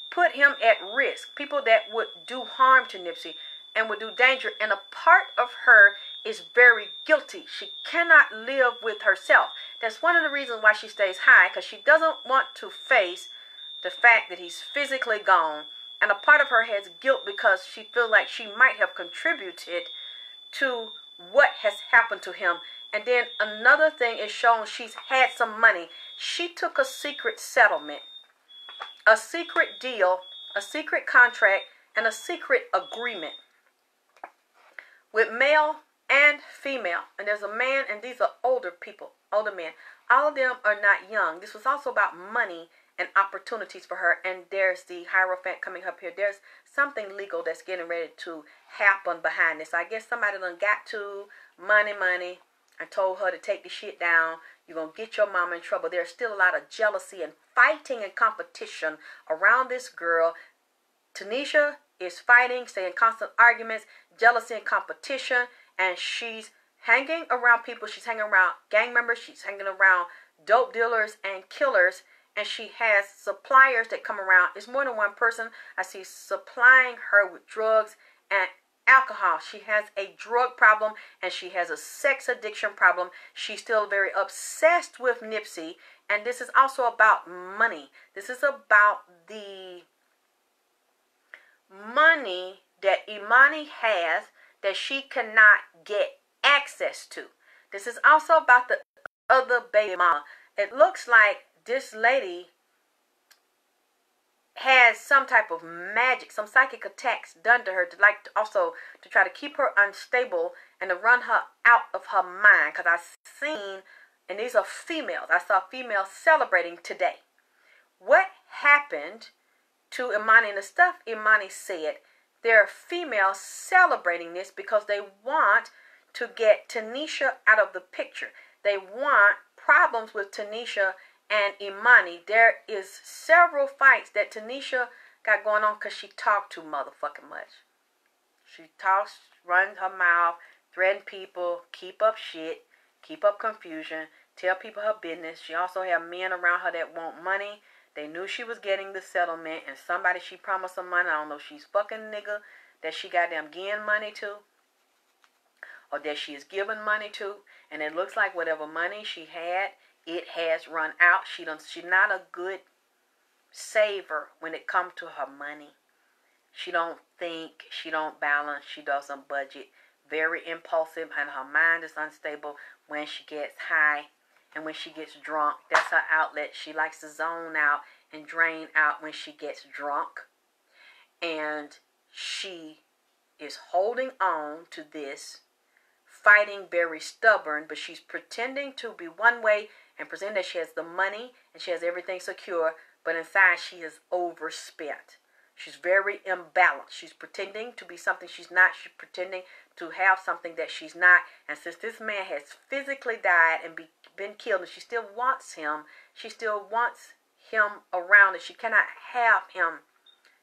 put him at risk. People that would do harm to Nipsey and would do danger. And a part of her is very guilty. She cannot live with herself. That's one of the reasons why she stays high, because she doesn't want to face the fact that he's physically gone. And a part of her has guilt because she feels like she might have contributed to what has happened to him And then another thing is shown she's had some money. She took a secret settlement, a secret deal, a secret contract, and a secret agreement with male and female. And there's a man, and these are older people, older men. All of them are not young. This was also about money and opportunities for her. And there's the Hierophant coming up here. There's something legal that's getting ready to happen behind this. I guess somebody done got to money, and told her to take the shit down. You're going to get your mama in trouble. There's still a lot of jealousy and fighting and competition around this girl. Tanisha is fighting, staying constant arguments, jealousy and competition, and she's hanging around people. She's hanging around gang members. She's hanging around dope dealers and killers, and she has suppliers that come around. It's more than one person I see supplying her with drugs and alcohol. She has a drug problem, and she has a sex addiction problem. She's still very obsessed with Nipsey, and this is also about money. This is about the money that Emani has that she cannot get access to. This is also about the other baby mama. It looks like this lady has some type of magic, some psychic attacks done to her also to try to keep her unstable and to run her out of her mind. Because I've seen, and these are females, I saw females celebrating today. What happened to Emani and the stuff Emani said? There are females celebrating this because they want to get Tanisha out of the picture. They want problems with Tanisha and Emani. There is several fights that Tanisha got going on because she talked too motherfucking much. She talks, runs her mouth, threaten people, keep up shit, keep up confusion, tell people her business. She also had men around her that want money. They knew she was getting the settlement, and somebody she promised some money. I don't know if she's fucking nigga that she goddamn giving money to, or that she is giving money to. And it looks like whatever money she had, it has run out. She's not a good saver when it comes to her money. She don't think, she don't balance, she doesn't budget. Very impulsive, and her mind is unstable when she gets high and when she gets drunk. That's her outlet. She likes to zone out and drain out when she gets drunk. And she is holding on to this, fighting, very stubborn, but she's pretending to be one way and pretending that she has the money and she has everything secure, but inside she is overspent. She's very imbalanced. She's pretending to be something she's not. She's pretending to have something that she's not. And since this man has physically died and been killed, and she still wants him, she still wants him around, and she cannot have him.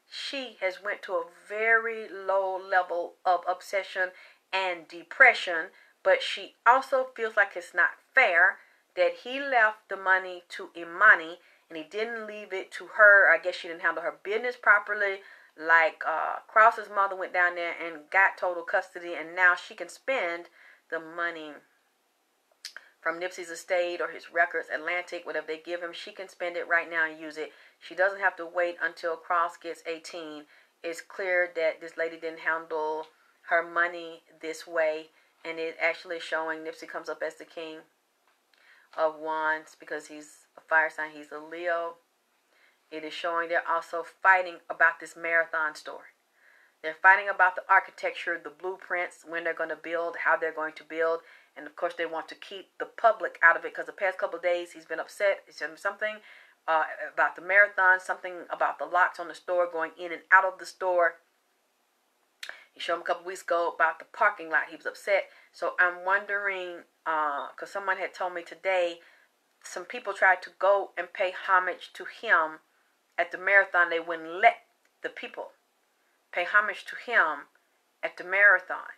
She has went to a very low level of obsession and depression, but she also feels like it's not fair that he left the money to Emani and he didn't leave it to her. I guess she didn't handle her business properly. Like Cross's mother went down there and got total custody, and now she can spend the money from Nipsey's estate or his records, Atlantic, whatever they give him. She can spend it right now and use it. She doesn't have to wait until Cross gets 18. It's clear that this lady didn't handle her money this way, and it actually showing Nipsey comes up as the king of wands because he's a fire sign. He's a Leo. It is showing they're also fighting about this marathon story. They're fighting about the architecture, the blueprints, when they're going to build, how they're going to build. And, of course, they want to keep the public out of it because the past couple of days he's been upset. He said something about the marathon, something about the locks on the store, going in and out of the store. He showed him a couple weeks ago about the parking lot. He was upset. So I'm wondering, because someone had told me today, some people tried to go and pay homage to him at the marathon. They wouldn't let the people pay homage to him at the marathon.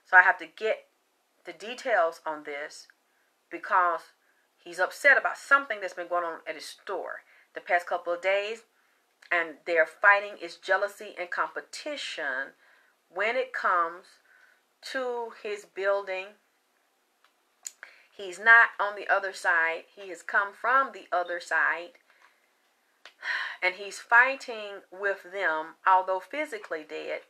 So I have to get the details on this because he's upset about something that's been going on at his store the past couple of days. And their fighting is jealousy and competition when it comes to his building. He's not on the other side. He has come from the other side. And he's fighting with them, although physically dead.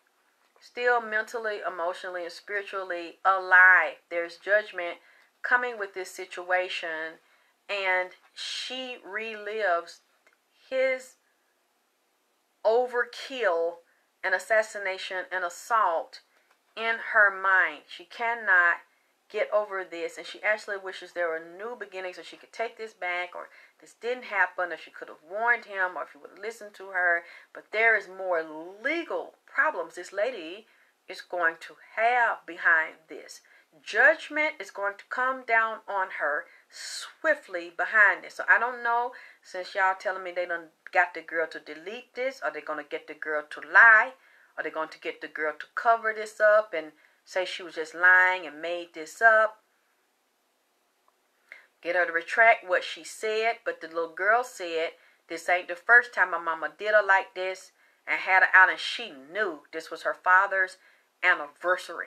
still mentally, emotionally, and spiritually alive. There's judgment coming with this situation, and she relives his overkill and assassination and assault in her mind. She cannot get over this, and she actually wishes there were new beginnings, so she could take this back, or this didn't happen, or she could have warned him, or if he would listen to her. But there is more legal problems this lady is going to have behind this. Judgment is going to come down on her swiftly behind this. So I don't know, since y'all telling me they done got the girl to delete this, are they going to get the girl to lie? Are they going to get the girl to cover this up and say she was just lying and made this up? Get her to retract what she said. But the little girl said, this ain't the first time my mama did her like this, and had her out, and she knew this was her father's anniversary.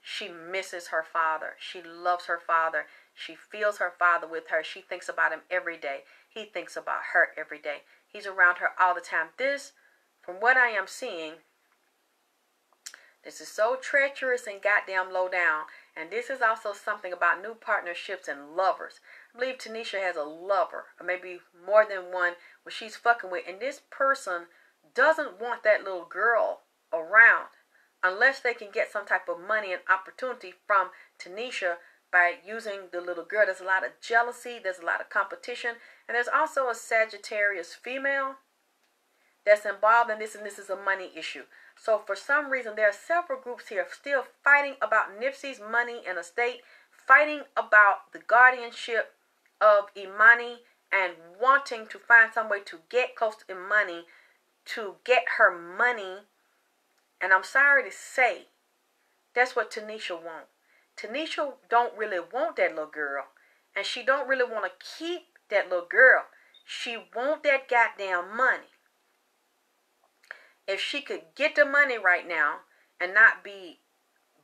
She misses her father. She loves her father. She feels her father with her. She thinks about him every day. He thinks about her every day. He's around her all the time. This, from what I am seeing, this is so treacherous and goddamn low down. And this is also something about new partnerships and lovers. I believe Tanisha has a lover, or maybe more than one, where she's fucking with. And this person doesn't want that little girl around unless they can get some type of money and opportunity from Tanisha by using the little girl. There's a lot of jealousy. There's a lot of competition. And there's also a Sagittarius female that's involved in this, and this is a money issue. So for some reason, there are several groups here still fighting about Nipsey's money and estate, fighting about the guardianship of Emani, and wanting to find some way to get close to Emani, to get her money. And I'm sorry to say, that's what Tanisha wants. Tanisha don't really want that little girl, and she don't really want to keep that little girl. She want that goddamn money. If she could get the money right now and not be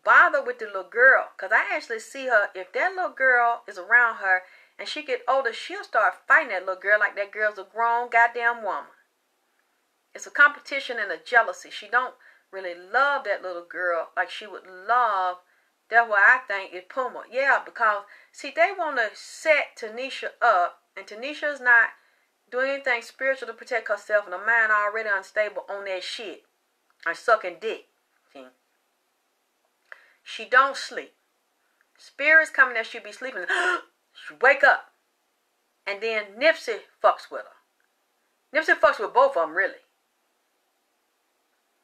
bothered with the little girl, because I actually see her, if that little girl is around her and she get older, she'll start fighting that little girl like that girl's a grown goddamn woman. It's a competition and a jealousy. She don't really love that little girl like she would love. That's what I think is Puma. Yeah, because, see, they want to set Tanisha up, and Tanisha is not doing anything spiritual to protect herself, and her mind already unstable on that shit. And sucking dick. See? She don't sleep. Spirits coming there, she be sleeping. She wake up. And then Nipsey fucks with her. Nipsey fucks with both of them, really.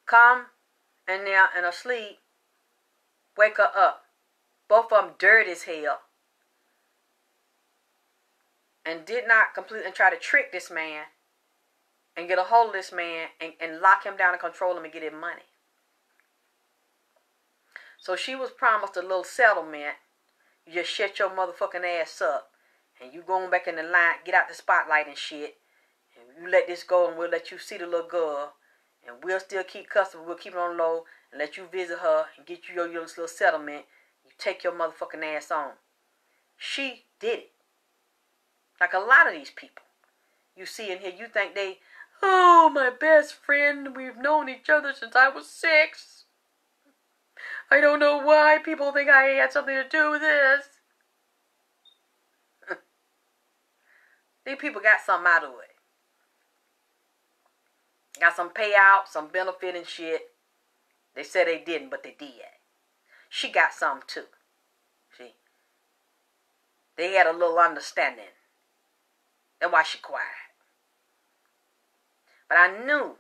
Come and now in her sleep, wake her up. Both of them dirty as hell. And did not completely try to trick this man and get a hold of this man and lock him down and control him and get his money. So she was promised a little settlement. You just shut your motherfucking ass up, and you going back in the line, get out the spotlight and shit, and you let this go, and we'll let you see the little girl, and we'll still keep custody. We'll keep it on low and let you visit her and get you your little settlement. You take your motherfucking ass on. She did it. Like a lot of these people you see in here, you think they, oh, my best friend, we've known each other since I was 6. I don't know why people think I had something to do with this. These people got something out of it. Got some payout, some benefit and shit. They said they didn't, but they did. She got some too. See? They had a little understanding. That's why she quiet. But I knew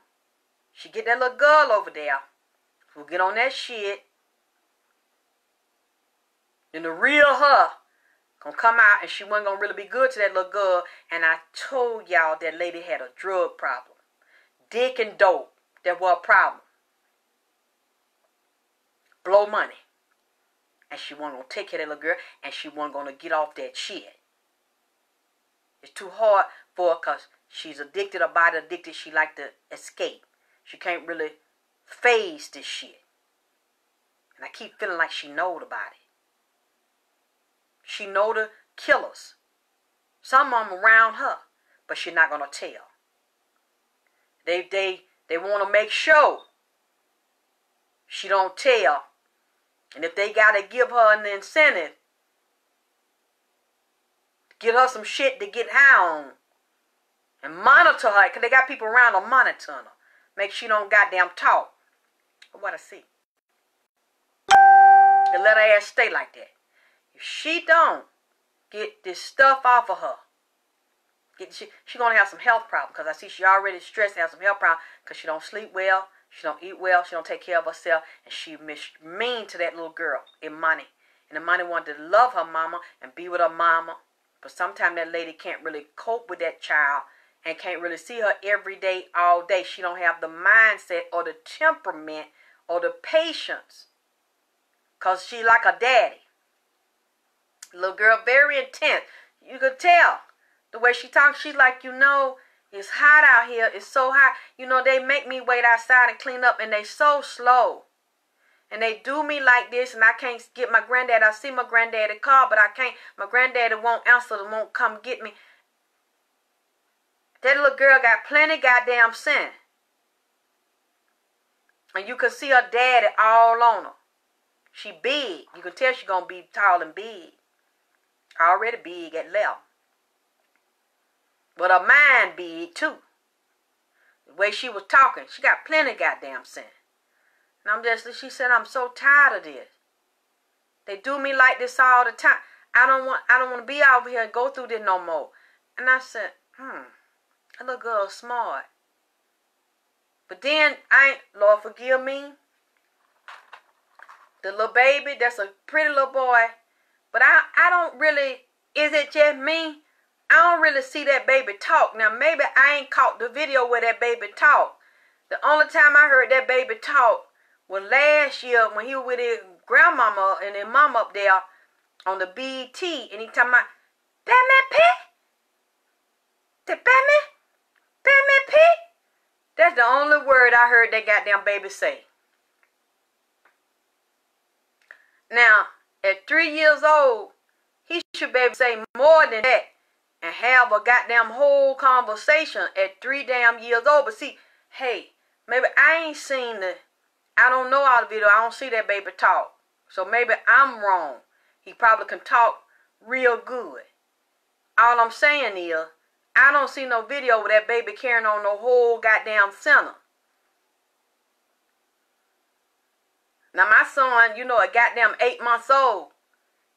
she'd get that little girl over there who'll get on that shit. Then the real her gonna come out, and she wasn't gonna really be good to that little girl. And I told y'all that lady had a drug problem. Dick and dope, that was a problem. Blow money. And she wasn't gonna take care of that little girl, and she wasn't gonna get off that shit. It's too hard for her because she's addicted, her body addicted. She like to escape. She can't really face this shit. And I keep feeling like she knowed about it. She know the killers. Some of them around her, but she's not gonna tell. They want to make sure She don't tell. And if they got to give her an incentive, get her some shit to get high on, and monitor her, because they got people around to monitor her. Make sure she don't goddamn talk. What I see. To let her ass stay like that. If she don't get this stuff off of her, she gonna have some health problems, because I see she already stressed, have some health problems, because she don't sleep well, she don't eat well, she don't take care of herself, and she mean to that little girl, Emani. And Emani wanted to love her mama and be with her mama, but sometimes that lady can't really cope with that child and can't really see her every day, all day. She don't have the mindset or the temperament or the patience, because she like a daddy. Little girl, very intense. You could tell the way she talks. She's like, you know, it's hot out here. It's so hot. You know, they make me wait outside and clean up, and they so slow. And they do me like this, and I can't get my granddad. I see my granddaddy call, but I can't. My granddaddy won't answer, won't come get me. That little girl got plenty goddamn sense. And you can see her daddy all on her. She big. You can tell she gonna be tall and big. Already big at level. But her mind big too. The way she was talking, she got plenty goddamn sense. And she said, I'm so tired of this. They do me like this all the time. I don't want to be out here and go through this no more. And I said, that little girl's smart. But then, Lord forgive me, the little baby, that's a pretty little boy. But I don't really, is it just me? I don't really see that baby talk. Now, maybe I ain't caught the video where that baby talk. The only time I heard that baby talk was last year when he was with his grandmama and his mom up there on the BET. And he talking about, Batman Pig? The Batman Pig? That's the only word I heard that goddamn baby say. Now, at 3 years old, he should be able to say more than that and have a goddamn whole conversation at 3 damn years old. But see, hey, maybe I ain't seen I don't know all the video. I don't see that baby talk. So maybe I'm wrong. He probably can talk real good. All I'm saying is, I don't see no video with that baby carrying on no whole goddamn center. Now my son, you know, a goddamn 8 months old.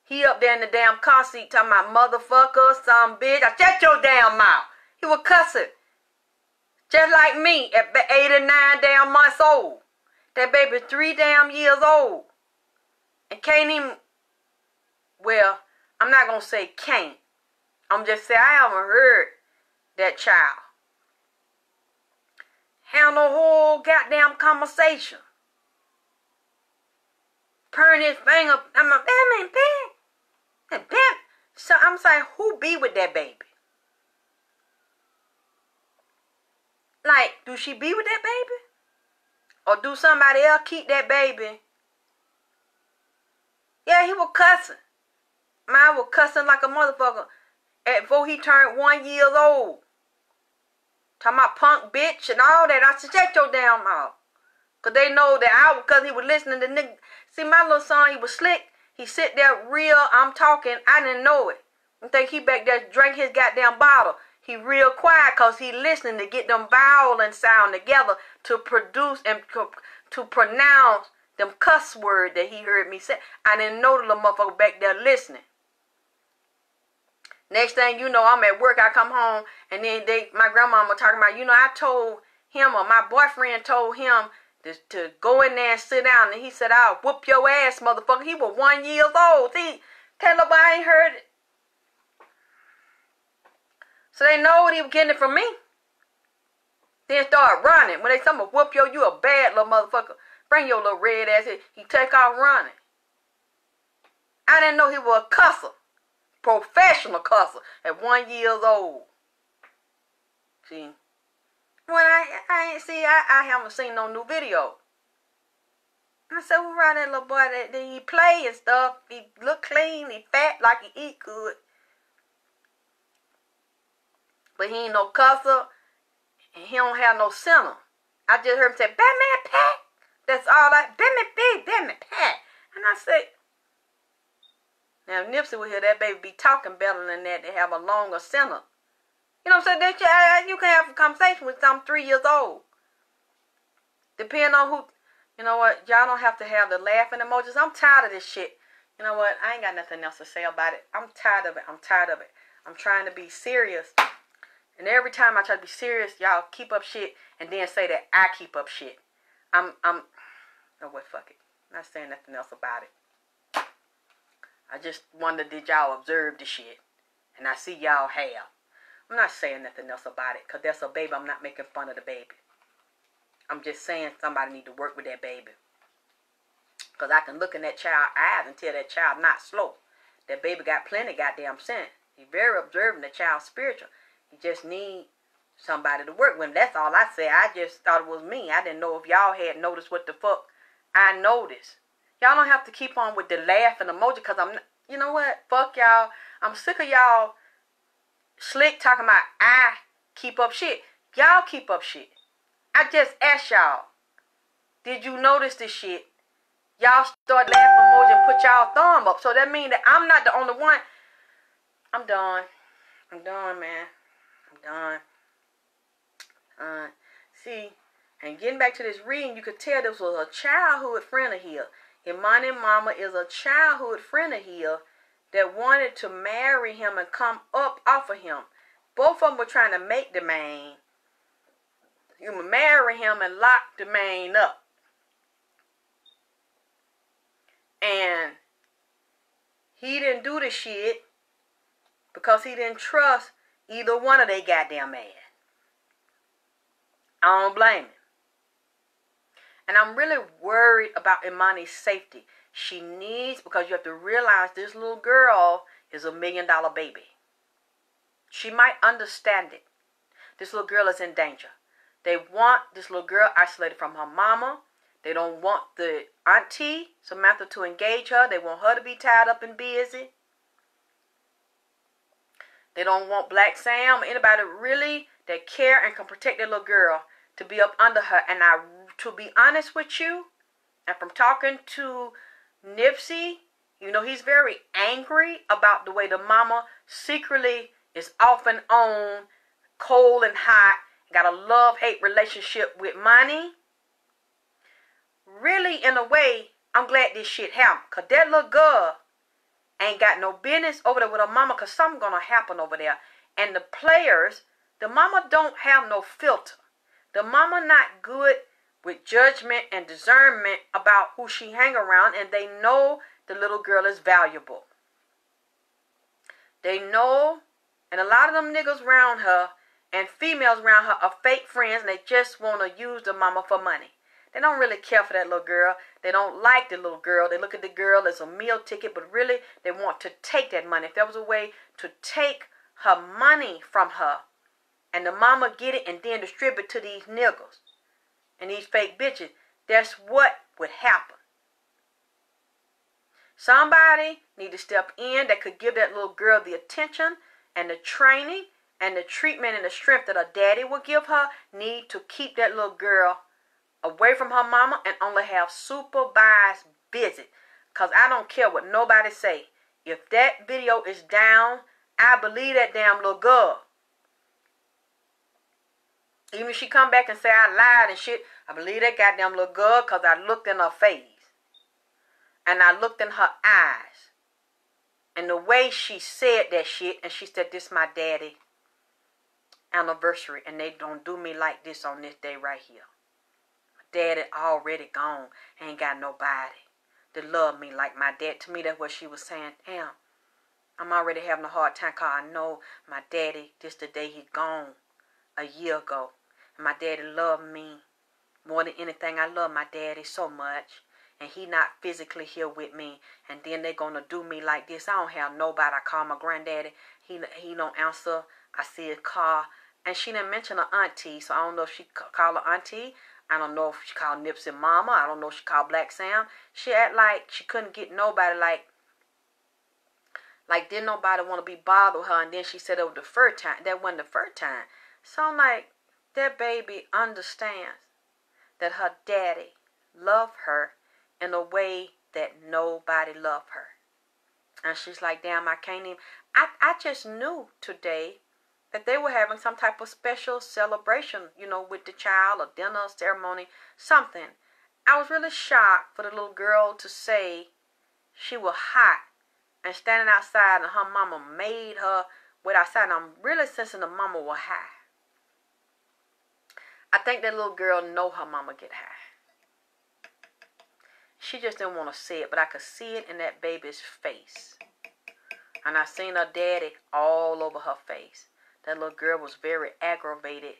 He up there in the damn car seat talking about motherfucker, some bitch. I shut your damn mouth. He was cussing. Just like me at 8 or 9 damn months old. That baby 3 damn years old. And can't even, well, I'm not going to say can't. I'm just saying I haven't heard that child have no whole goddamn conversation. Purring his finger. I'm a Batman Pig. So I'm saying, who be with that baby? Like, do she be with that baby? Or do somebody else keep that baby? Yeah, he was cussing. Mine was cussing like a motherfucker before he turned 1 year old. Talking about punk bitch and all that. I said, shut your damn mouth. Because they know that because he was listening to niggas. See, my little son, he was slick. He sit there real, I'm talking, I didn't know it. I think he back there drank his goddamn bottle. He real quiet because he listening to get them vowel and sound together to produce and to pronounce them cuss word that he heard me say. I didn't know the little motherfucker back there listening. Next thing you know, I'm at work, I come home, and then my grandmama talking about, you know, I told him, or my boyfriend told him to go in there and sit down, and he said, I'll whoop your ass, motherfucker. He was 1 year old. See, tell nobody I ain't heard it. So they know what he was getting it from me. Then start running. When they tell me, whoop you a bad little motherfucker. Bring your little red ass here. He take off running. I didn't know he was a cusser. Professional cusser at 1 year old. See? When I haven't seen no new video. I said, well, right, that little boy, that he play and stuff. He look clean, he fat, like he eat good. But he ain't no cusser, and he don't have no center. I just heard him say, Batman Pat, That's all I, baby, pat. And I say, now if Nipsey would hear that baby be talking better than that, they have a longer sentence. You know what I'm saying? You can have a conversation with some 3 years old. Depending on who, you know what, y'all don't have to have the laughing emojis. I'm tired of this shit. You know what, I ain't got nothing else to say about it. I'm tired of it. I'm trying to be serious. And every time I try to be serious, y'all keep up shit and then say that I keep up shit. Oh, what, fuck it. I'm not saying nothing else about it. I just wonder, did y'all observe the shit? And I see y'all have. I'm not saying nothing else about it, because that's a baby. I'm not making fun of the baby. I'm just saying somebody need to work with that baby. Because I can look in that child's eyes and tell that child not slow. That baby got plenty goddamn sense. He's very observant, the child's spiritual. He just need somebody to work with him. That's all I said. I just thought it was me. I didn't know if y'all had noticed what the fuck I noticed. Y'all don't have to keep on with the laughing emoji, because I'm not, you know what? Fuck y'all. I'm sick of y'all slick talking about I keep up shit. Y'all keep up shit. I just asked y'all, did you notice this shit? Y'all start laughing emoji and put y'all thumb up. So that means that I'm not the only one. I'm done. I'm done, man. I'm done. See, and getting back to this reading, you could tell this was a childhood friend of his. Emani mama is a childhood friend of his that wanted to marry him and come up off of him. Both of them were trying to make the man. You would marry him and lock the man up. And he didn't do the shit because he didn't trust either one of they goddamn ass. I don't blame him. And I'm really worried about Emani's safety. She needs, because you have to realize this little girl is $1 million baby. She might understand it. This little girl is in danger. They want this little girl isolated from her mama. They don't want the auntie, Samantha, to engage her. They want her to be tied up and busy. They don't want Black Sam or anybody really that care and can protect their little girl to be up under her. And to be honest with you, and from talking to Nipsey, you know, he's very angry about the way the mama secretly is off and on, cold and hot, got a love-hate relationship with Emani. Really, in a way, I'm glad this shit happened. Because that little girl ain't got no business over there with her mama, because something going to happen over there. And the players, the mama don't have no filter. The mama not good with judgment and discernment about who she hang around, and they know the little girl is valuable. They know, and a lot of them niggas around her and females around her are fake friends, and they just want to use the mama for money. They don't really care for that little girl. They don't like the little girl. They look at the girl as a meal ticket, but really they want to take that money. If there was a way to take her money from her and the mama get it and then distribute to these niggas and these fake bitches, that's what would happen. Somebody need to step in that could give that little girl the attention and the training and the treatment and the strength that her daddy will give her. Need to keep that little girl away from her mama and only have supervised visit. Because I don't care what nobody say. If that video is down, I believe that damn little girl. Even if she come back and say I lied and shit, I believe that goddamn little girl, because I looked in her face. And I looked in her eyes. And the way she said that shit, and she said, this my daddy anniversary, and they don't do me like this on this day right here. Daddy already gone. Ain't got nobody to love me like my dad. To me, that's what she was saying. Damn, I'm already having a hard time because I know my daddy, this the day he gone a year ago. And my daddy loved me more than anything. I love my daddy so much. And he not physically here with me. And then they going to do me like this. I don't have nobody. I call my granddaddy. He don't answer. I see his car. And she didn't mention her auntie. So I don't know if she called her auntie. I don't know if she called Nipsey mama. I don't know if she called Black Sam. She act like she couldn't get nobody, like didn't nobody want to be bothered with her. And then she said it was the first time. That wasn't the first time. So I'm like, that baby understands that her daddy love her in a way that nobody loved her. And she's like, damn, I can't even. I just knew today that they were having some type of special celebration, with the child, a dinner, ceremony, something. I was really shocked for the little girl to say she was hot and standing outside and her mama made her wait outside. And I'm really sensing the mama was high. I think that little girl know her mama get high. She just didn't want to say it, but I could see it in that baby's face. And I seen her daddy all over her face. That little girl was very aggravated,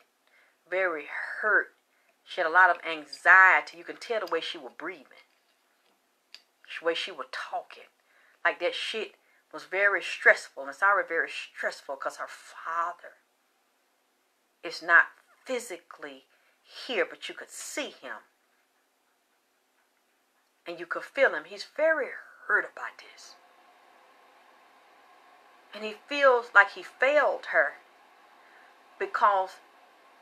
very hurt. She had a lot of anxiety. You can tell the way she was breathing, the way she was talking. Like that shit was very stressful. And it's already very stressful because her father is not physically here, but you could see him. And you could feel him. He's very hurt about this. And he feels like he failed her because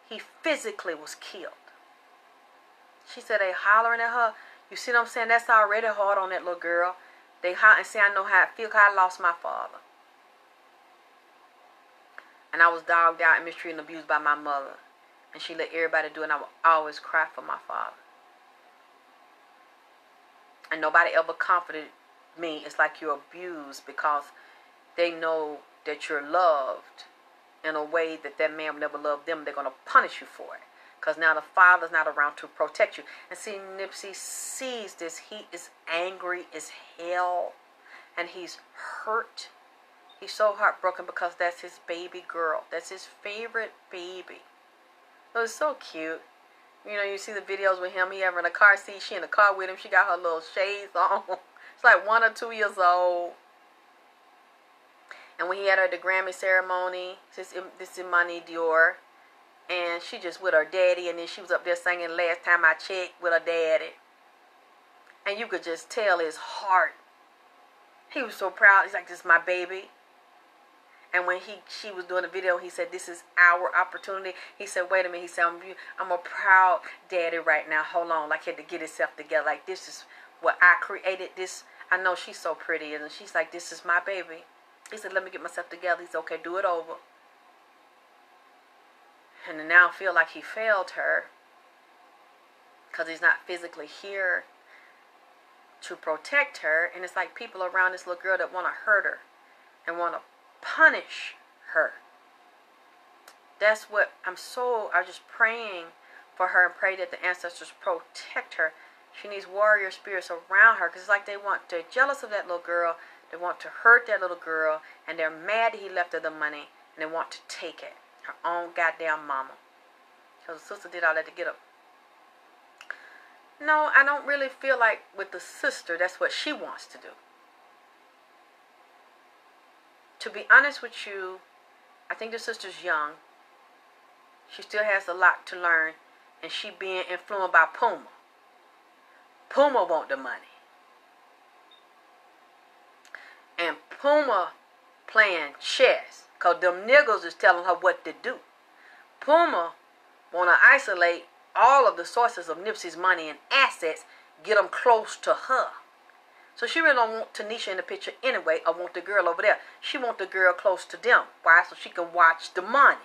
he physically was killed. She said they hollering at her. You see what I'm saying? That's already hard on that little girl. They holler and say, I know how I feel because I lost my father. And I was dogged out and mistreated and abused by my mother. And she let everybody do it, and I would always cry for my father. And nobody ever comforted me. It's like you're abused because they know that you're loved in a way that that man will never love them. They're going to punish you for it. Because now the father's not around to protect you. And see, Nipsey sees this. He is angry as hell. And he's hurt. He's so heartbroken because that's his baby girl. That's his favorite baby. It was so cute. You see the videos with him. He ever in a car seat. She in the car with him. She got her little shades on. It's like 1 or 2 years old. And when he had her at the Grammy ceremony, this is Emani Dior. And she just with her daddy. And then she was up there singing Last Time I Checked with her daddy. And you could just tell his heart. He was so proud. He's like, this is my baby. And when she was doing the video, he said, this is our opportunity. He said, wait a minute. He said, I'm a proud daddy right now. Hold on. Like he had to get himself together. Like this is what I created. This, I know she's so pretty. And she's like, this is my baby. He said, let me get myself together. He said, okay, do it over. And now I feel like he failed her because he's not physically here to protect her. And it's like people around this little girl that want to hurt her and want to punish her. That's what I'm just praying for her and pray that the ancestors protect her. She needs warrior spirits around her because it's like they're jealous of that little girl. They want to hurt that little girl, and they're mad that he left her the money, and they want to take it. Her own goddamn mama. Because the sister did all that to get her. No, I don't really feel like with the sister, that's what she wants to do. To be honest with you, I think the sister's young. She still has a lot to learn, and she being influenced by Puma. Puma want the money. And Puma playing chess because them niggas is telling her what to do. Puma want to isolate all of the sources of Nipsey's money and assets, get them close to her. So she really don't want Tanisha in the picture anyway, or want the girl over there. She want the girl close to them. Why? So she can watch the money.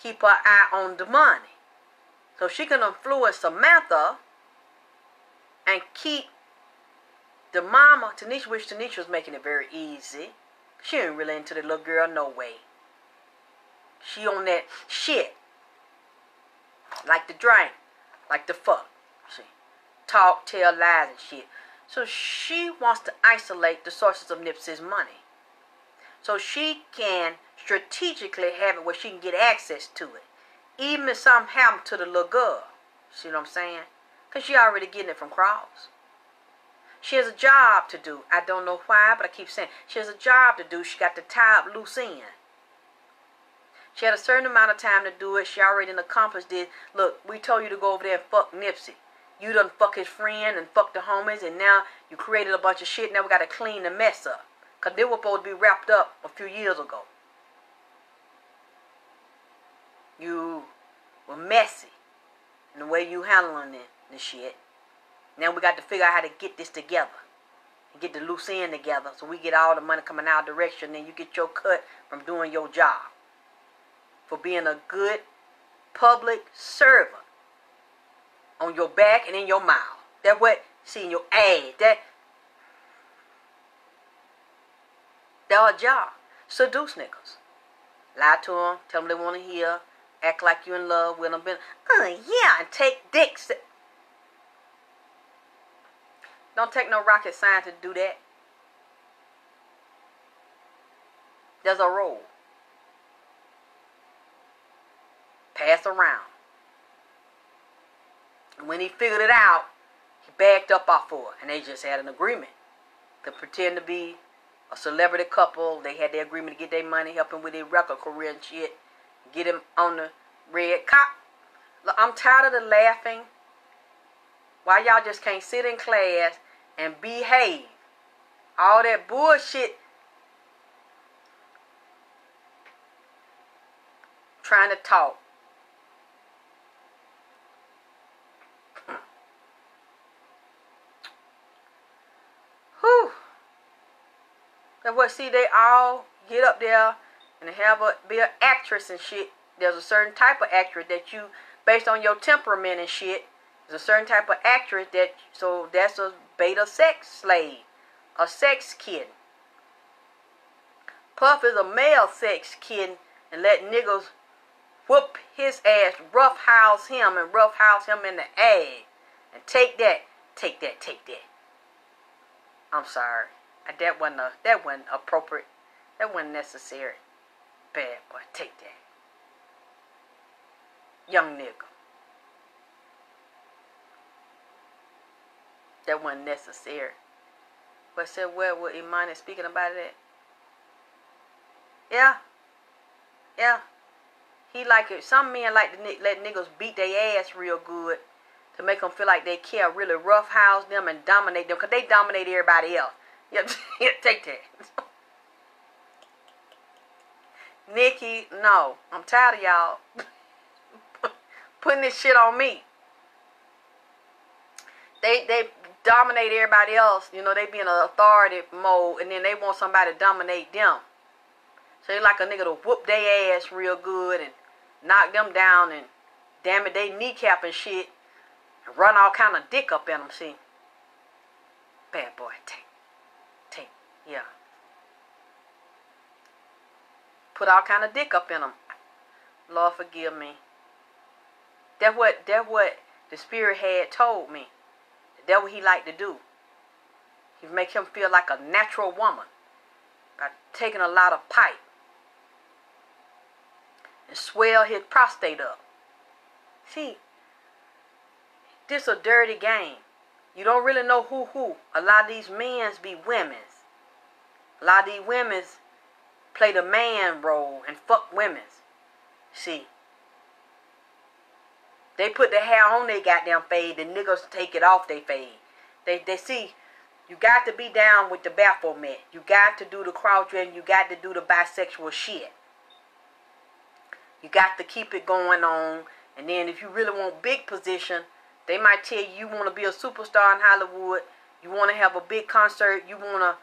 Keep her eye on the money. So she can influence Samantha and keep the mama, Tanisha, which Tanisha was making it very easy. She ain't really into the little girl, no way. She on that shit. Like the drink. Like the fuck. See? Talk, tell lies and shit. So she wants to isolate the sources of Nipsey's money. So she can strategically have it where she can get access to it. Even if something happened to the little girl. See what I'm saying? Because she already getting it from Cross. She has a job to do. I don't know why, but I keep saying she has a job to do. She got to tie up loose ends. She had a certain amount of time to do it. She already accomplished it. Look, we told you to go over there and fuck Nipsey. You done fuck his friend and fuck the homies, and now you created a bunch of shit. Now we got to clean the mess up. Because they were supposed to be wrapped up a few years ago. You were messy in the way you handling the shit. Now we got to figure out how to get this together. And get the loose end together so we get all the money coming our direction. And you get your cut from doing your job. For being a good public servant. On your back and in your mouth. That's what, see, in your ass. That's our job. Seduce niggas. Lie to them. Tell them they want to hear. Act like you in love with them. Yeah, and take dicks. Don't take no rocket science to do that. There's a rule. Pass around. And when he figured it out, he backed up off for it. And they just had an agreement to pretend to be a celebrity couple. They had their agreement to get their money, help him with his record career and shit. Get him on the red cop. Look, I'm tired of the laughing. Why y'all just can't sit in class and behave? All that bullshit. Trying to talk. Whew. That's what, see, they all get up there and be an actress and shit. There's a certain type of actress that you, based on your temperament and shit, there's a certain type of actress that, so that's a beta sex slave, a sex kid. Puff is a male sex kid and let niggas whoop his ass, roughhouse him and roughhouse him in the ass. And take that, take that, take that. I'm sorry. That wasn't appropriate. That wasn't necessary. Bad boy, take that. Young nigga. That wasn't necessary. But said, where was Emani speaking about it? Yeah. Yeah. He like it. Some men like to let niggas beat their ass real good to make them feel like they care, really roughhouse them and dominate them, because they dominate everybody else. Yeah, take that. Nikki, no. I'm tired of y'all putting this shit on me. They dominate everybody else. You know, they be in an authoritative mode, and then they want somebody to dominate them. So they like a nigga to whoop their ass real good and knock them down and damn it, they kneecap and shit and run all kind of dick up in them, see. Bad boy, take, yeah. Put all kind of dick up in them. Lord forgive me. That's what the Spirit had told me. That's what he liked to do. He make him feel like a natural woman by taking a lot of pipe and swell his prostate up. See, this a dirty game. You don't really know who. A lot of these men's be women's. A lot of these women's play the man role and fuck women's. See, they put the hair on their goddamn fade, the niggas take it off their fade. They see, you got to be down with the Baphomet. You got to do the cross-dressing. You got to do the bisexual shit. You got to keep it going on. And then if you really want big position, they might tell you want to be a superstar in Hollywood. You want to have a big concert. You want to,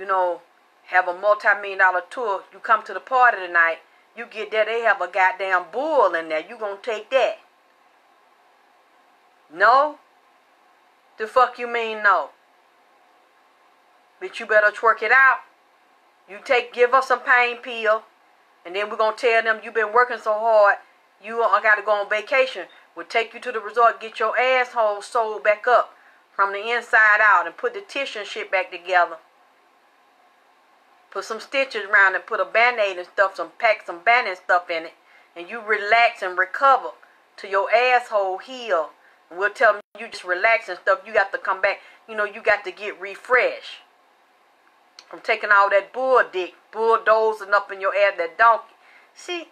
you know, have a multi-million-dollar tour. You come to the party tonight. You get there, they have a goddamn bull in there. You gonna take that. No? The fuck you mean no? Bitch, you better twerk it out. You give us some pain pill. And then we're going to tell them you've been working so hard, you got to go on vacation. We'll take you to the resort, get your asshole sewed back up from the inside out and put the tissue and shit back together. Put some stitches around it, put a band-aid and stuff, pack some bandage stuff in it. And you relax and recover till your asshole heal. And we'll tell them you just relax and stuff. You got to come back. You know, you got to get refreshed. From taking all that bulldozing up in your ass, that donkey. See,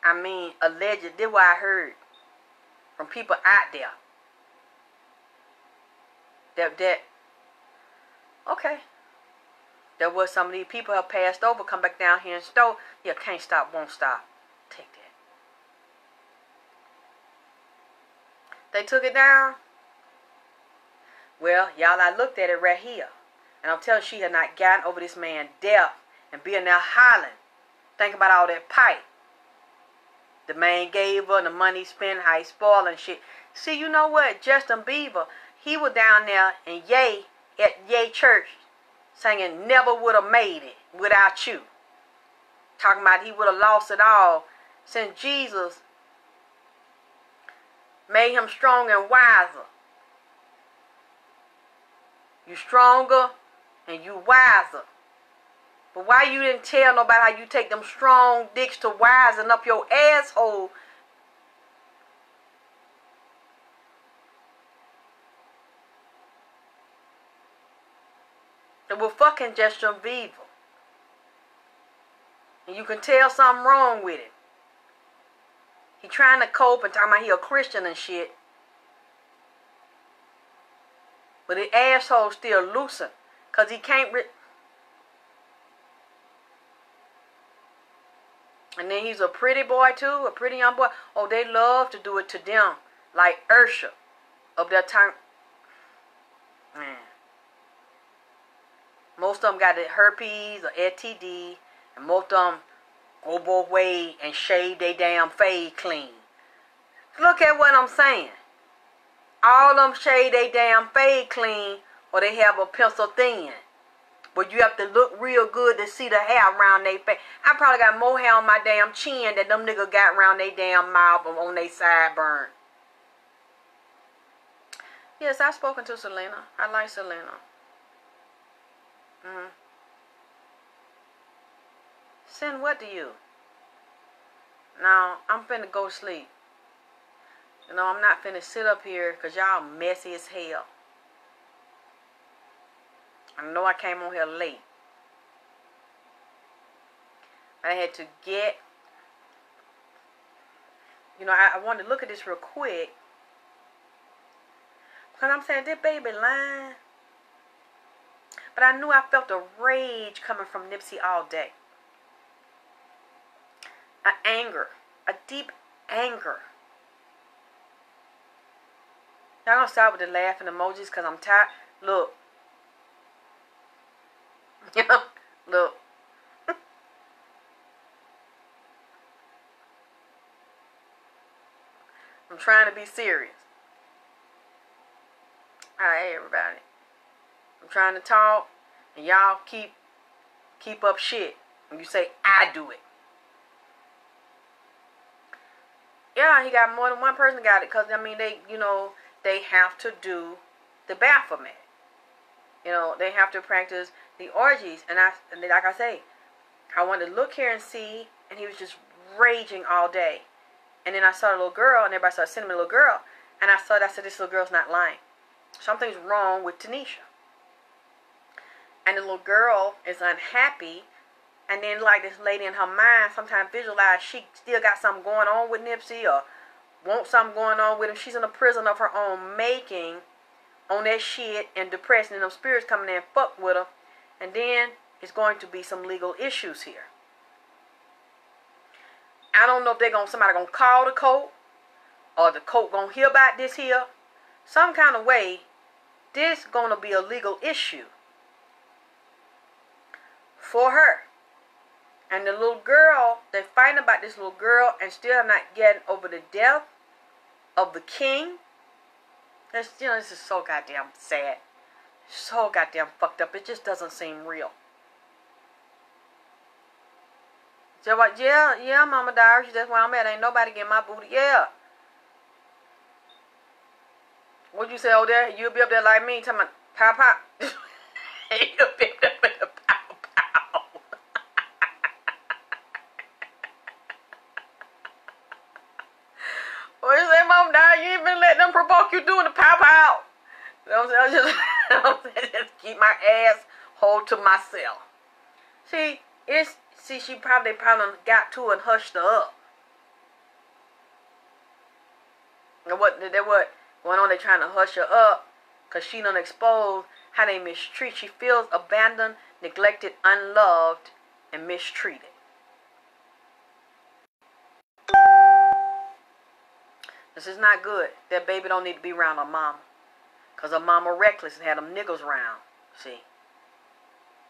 I mean, alleged. This is what I heard from people out there. Okay. That was some of these people have passed over, come back down here and stole. Yeah, can't stop, won't stop. Take They took it down. Well, y'all, I looked at it right here. And I'm telling you, she had not gotten over this man death and being there hollering. Think about all that pipe. The man gave her, the money spent, how he spoiled and shit. See, you know what? Justin Bieber, he was down there in at Ye Church singing Never Would Have Made It Without You. Talking about he would have lost it all since Jesus made him strong and wiser. You stronger and you wiser. But why you didn't tell nobody how you take them strong dicks to wisen up your asshole? It was fucking Justin Bieber. And you can tell something wrong with it. He trying to cope and talking about he a Christian and shit. But his asshole still loosen. Because he can't... And then he's a pretty boy too. A pretty young boy. Oh, they love to do it to them. Like Ursha. Of their time. Man. Most of them got the herpes or STD. And most of them go both ways and shave their damn face clean. Look at what I'm saying. All of them shave their damn face clean or they have a pencil thin. But you have to look real good to see the hair around their face. I probably got more hair on my damn chin than them niggas got around their damn mouth or on their sideburn. Yes, I've spoken to Selena. I like Selena. Send what to you? Now, I'm finna go to sleep. You know, I'm not finna sit up here because y'all messy as hell. I know I came on here late. I had to get... You know, I wanted to look at this real quick. Because I'm saying, this baby lying. But I knew I felt a rage coming from Nipsey all day. An anger. A deep anger. Y'all gonna start with the laughing emojis because I'm tired. Look. Look. I'm trying to be serious. Alright, everybody. I'm trying to talk, and y'all keep up shit. And you say, I do it. Yeah, he got more than one person got it. Because, I mean, they have to do the Baphomet. You know, they have to practice the orgies. And like I say, I wanted to look here and see, and he was just raging all day. And then I saw the little girl, and everybody started sending me a little girl. And I said, this little girl's not lying. Something's wrong with Tanisha. And the little girl is unhappy. And then like this lady in her mind sometimes visualize she still got something going on with Nipsey or wants something going on with him. She's in a prison of her own making on that shit and depressed and them spirits coming in and fuck with her. And then it's going to be some legal issues here. I don't know if somebody gonna call the court or the court gonna hear about this here. Some kind of way this gonna be a legal issue for her. And the little girl, they're fighting about this little girl and still not getting over the death of the king. This is so goddamn sad. So goddamn fucked up. It just doesn't seem real. So what? Yeah, Mama Diary, that's where I'm at. Ain't nobody getting my booty. Yeah. What'd you say over there? You'll be up there like me, talking about pow pow. You'll be up there with the pow pow. What you say, Mama Diary? You ain't been letting them provoke you doing the pow pow. You know what I'm saying? Just keep my ass hold to myself. See, she probably got to and hushed her up. And what going on? They trying to hush her up because she done exposed how they mistreat. She feels abandoned, neglected, unloved, and mistreated. This is not good. That baby don't need to be around her mama. Because her mama reckless and had them niggas around. See?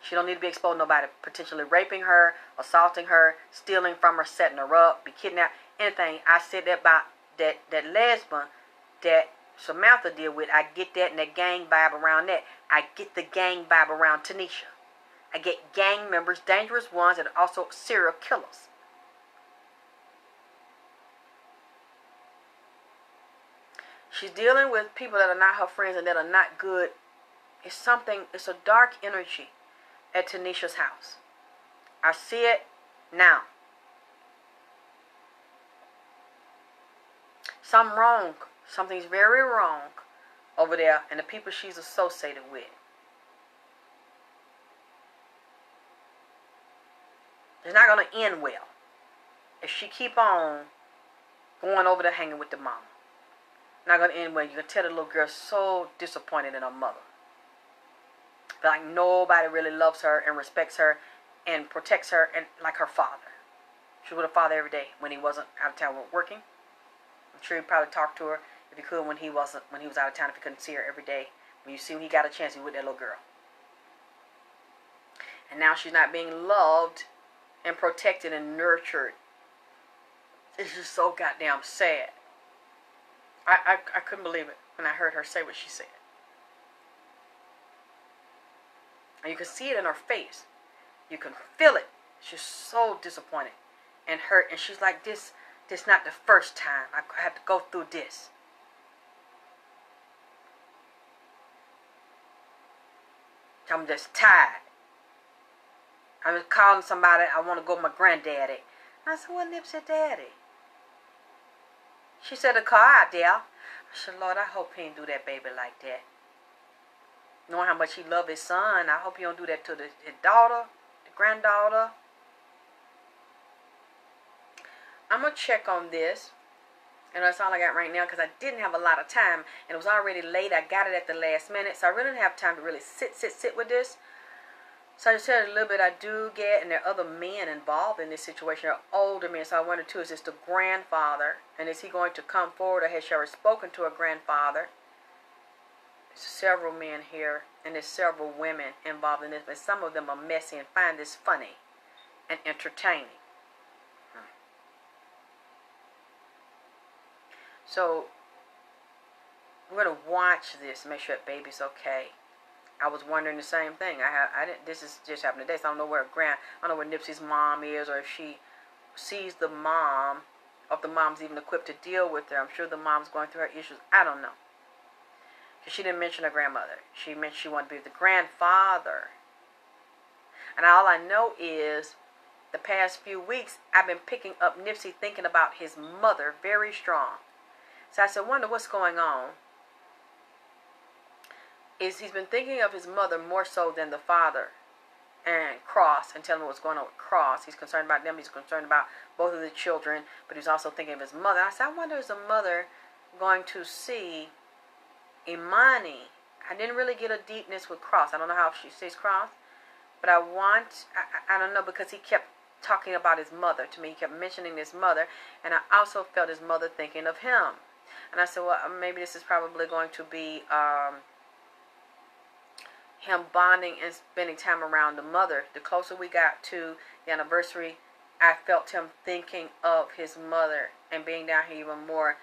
She don't need to be exposed to nobody potentially raping her, assaulting her, stealing from her, setting her up, be kidnapped, anything. I said that about that lesbian that Samantha deal with. I get that and that gang vibe around that. I get the gang vibe around Tanisha. I get gang members, dangerous ones, and also serial killers. She's dealing with people that are not her friends and that are not good. It's a dark energy at Tanisha's house. I see it now. Something wrong. Something's very wrong over there and the people she's associated with. It's not going to end well if she keep on going over there hanging with the mama. Not going to end well. You can tell the little girl's so disappointed in her mother. Feel like nobody really loves her and respects her and protects her and like her father. She was with her father every day when he wasn't out of town working. I'm sure he'd probably talk to her if he could when he was out of town, if he couldn't see her every day. When you see when he got a chance, he was with that little girl. And now she's not being loved and protected and nurtured. It's just so goddamn sad. I couldn't believe it when I heard her say what she said. And you can see it in her face. You can feel it. She's so disappointed and hurt. And she's like, this not the first time I had to go through this. I'm just tired. I was calling somebody, I want to go with my granddaddy. I said, what Nipsey daddy? She said, the car out there. I said, Lord, I hope he ain't do that baby like that. Knowing how much he loved his son, I hope he don't do that to his daughter, the granddaughter. I'm going to check on this. And that's all I got right now because I didn't have a lot of time. And it was already late. I got it at the last minute. So I really didn't have time to really sit with this. So I just tell you a little bit I do get, and there are other men involved in this situation. There are older men. So I wonder too, is this the grandfather? And is he going to come forward, or has she already spoken to her grandfather? There's several men here, and there's several women involved in this. But some of them are messy and find this funny and entertaining. So we're going to watch this, make sure that baby's okay. I was wondering the same thing. This is just happened today, so I don't know I don't know where Nipsey's mom is, or if she sees the mom, or if the mom's even equipped to deal with her. I'm sure the mom's going through her issues. I don't know. Because she didn't mention her grandmother. She mentioned she wanted to be with the grandfather. And all I know is the past few weeks, I've been picking up Nipsey thinking about his mother very strong. So I said, wonder what's going on. He's been thinking of his mother more so than the father and Cross, and telling him what's going on with Cross. He's concerned about them. He's concerned about both of the children, but he's also thinking of his mother. I said, I wonder, is the mother going to see Emani? I didn't really get a deepness with Cross. I don't know how she sees Cross, but I don't know, because he kept talking about his mother to me. He kept mentioning his mother, and I also felt his mother thinking of him. And I said, well, maybe this is probably going to be him bonding and spending time around the mother. The closer we got to the anniversary, I felt him thinking of his mother and being down here even more,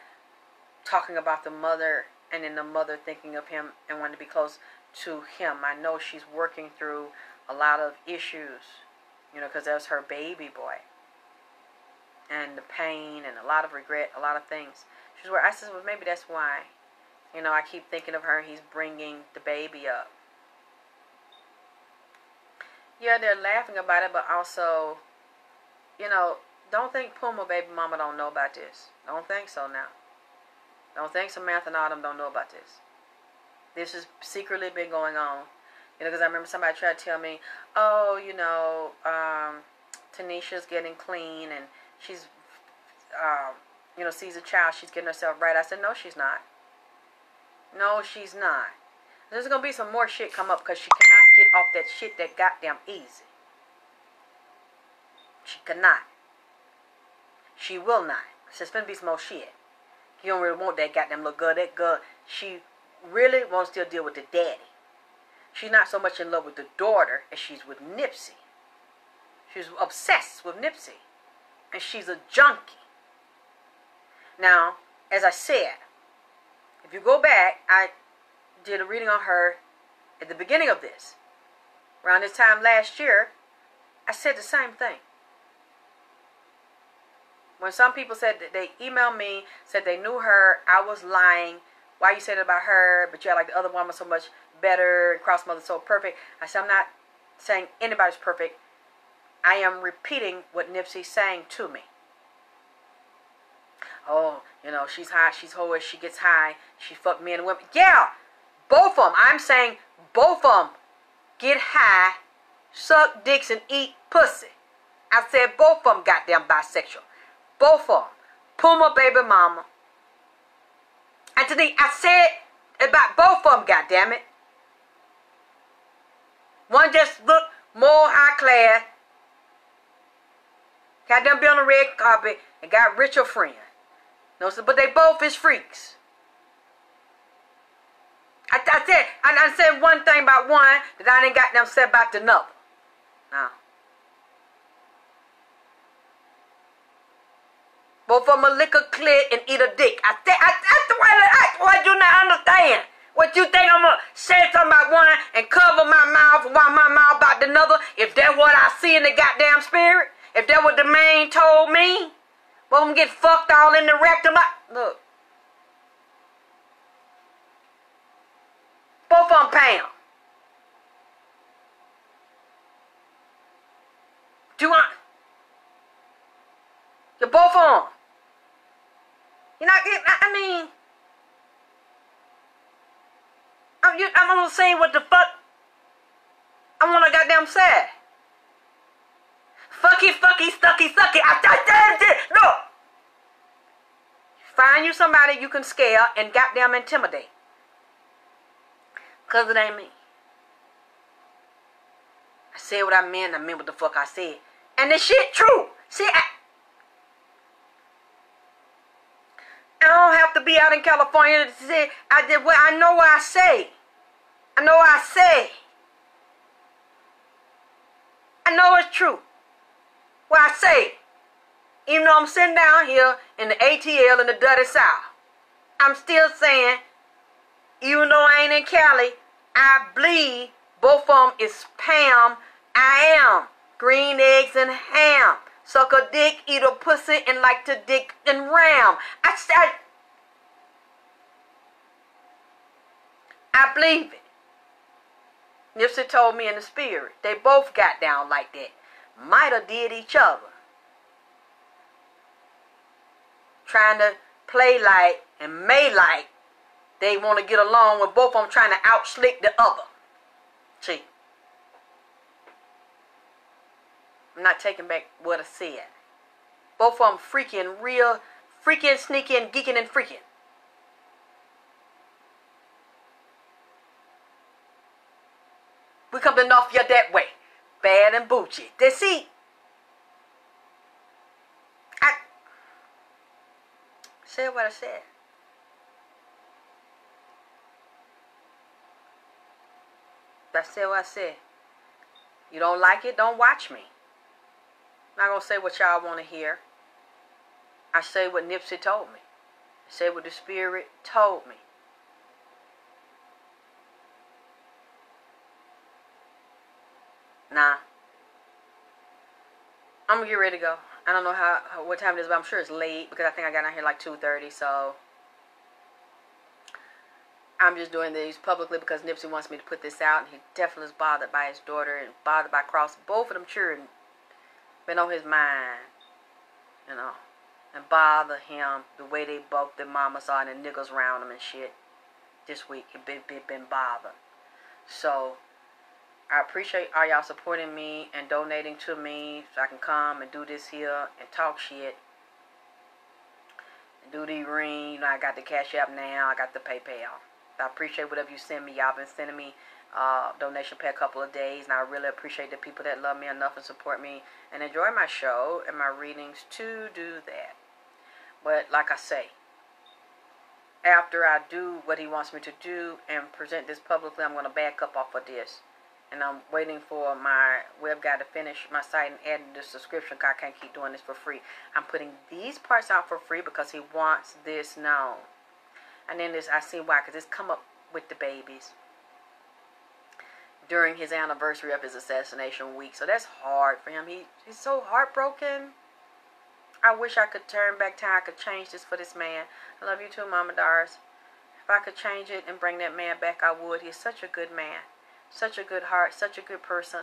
talking about the mother, and then the mother thinking of him and wanting to be close to him. I know she's working through a lot of issues, because that was her baby boy. And the pain and a lot of regret, a lot of things. She's where I said, well, maybe that's why. I keep thinking of her. He's bringing the baby up. Yeah, they're laughing about it, but also, don't think Puma baby mama don't know about this. Don't think so now. Don't think Samantha and Autumn don't know about this. This has secretly been going on. Because I remember somebody tried to tell me, oh, Tanisha's getting clean and she's, sees a child, she's getting herself right. I said, no, she's not. No, she's not. There's going to be some more shit come up because she cannot get off that shit that goddamn easy. She cannot. She will not. There's going to be some more shit. He don't really want that goddamn little girl. That girl, she really wants to still deal with the daddy. She's not so much in love with the daughter as she's with Nipsey. She's obsessed with Nipsey. And she's a junkie. Now, as I said, if you go back, I did a reading on her at the beginning of this. Around this time last year, I said the same thing. When some people said that they emailed me, said they knew her, I was lying. Why you said it about her, but you like the other woman so much better, cross mother so perfect. I said, I'm not saying anybody's perfect. I am repeating what Nipsey's saying to me. Oh, you know, she's hot, she's whore, she gets high, she fuck men and women. Yeah, both of them. I'm saying both of them get high, suck dicks, and eat pussy. I said both of them goddamn bisexual. Both of them. Puma baby mama. And today I said about both of them, goddammit. One just looked more high class. Got them be on the red carpet and got richer friends. No, but they both is freaks. I said one thing about one that I didn't got them said about the another. Now. Both of them will lick a clit and eat a dick. That's the way what you not understand. What you think I'm going to say something about one and cover my mouth while my mouth about the another? If that's what I see in the goddamn spirit? If that's what the man told me? Both of them get fucked all in the rectum. Look. Both of them Pam. Do you want? You're both of them. You know, I mean, I'm gonna say what the fuck I wanna goddamn say. Fucky, stucky. I said it. No. Find you somebody you can scare and goddamn intimidate. Cause it ain't me. I said what I meant what the fuck I said. And the shit true. See, I don't have to be out in California to say I know what I say. I know what I say. I know it's true. What I say. Even though I'm sitting down here in the ATL in the dirty South, I'm still saying, even though I ain't in Cali, I believe both of them is Pam. I am. Green eggs and ham. Suck a dick, eat a pussy, and like to dick and ram. I believe it. Nipsey told me in the spirit. They both got down like that. Might have did each other. Trying to play like and may like they want to get along with both of them trying to outslick the other. See. I'm not taking back what I said. Both of them freaking real, freaking, sneaking, geeking, and freaking. We come to North York that way. Bad and bougie. They see. I said what I said. I said what I said. You don't like it, don't watch me. I'm not going to say what y'all want to hear. I say what Nipsey told me. I say what the Spirit told me. Nah. I'm going to get ready to go. I don't know what time it is, but I'm sure it's late because I think I got out here like 2:30, so I'm just doing these publicly because Nipsey wants me to put this out, and he definitely is bothered by his daughter and bothered by Cross. Both of them children been on his mind, you know, and bother him the way they both their mamas are and the niggas around them and shit. This week it been bothered. So I appreciate all y'all supporting me and donating to me so I can come and do this here and talk shit and do the ring. You know, I got the Cash App now. I got the PayPal. I appreciate whatever you send me. Y'all been sending me donation pay a couple of days, and I really appreciate the people that love me enough and support me and enjoy my show and my readings to do that. But like I say, after I do what he wants me to do and present this publicly, I'm going to back up off of this. And I'm waiting for my web guy to finish my site and add the subscription because I can't keep doing this for free. I'm putting these parts out for free because he wants this known. And then I see why, because it's come up with the babies during his anniversary of his assassination week. So that's hard for him. He's so heartbroken. I wish I could turn back time. I could change this for this man. I love you too, Mama Doris. If I could change it and bring that man back, I would. He's such a good man. Such a good heart. Such a good person.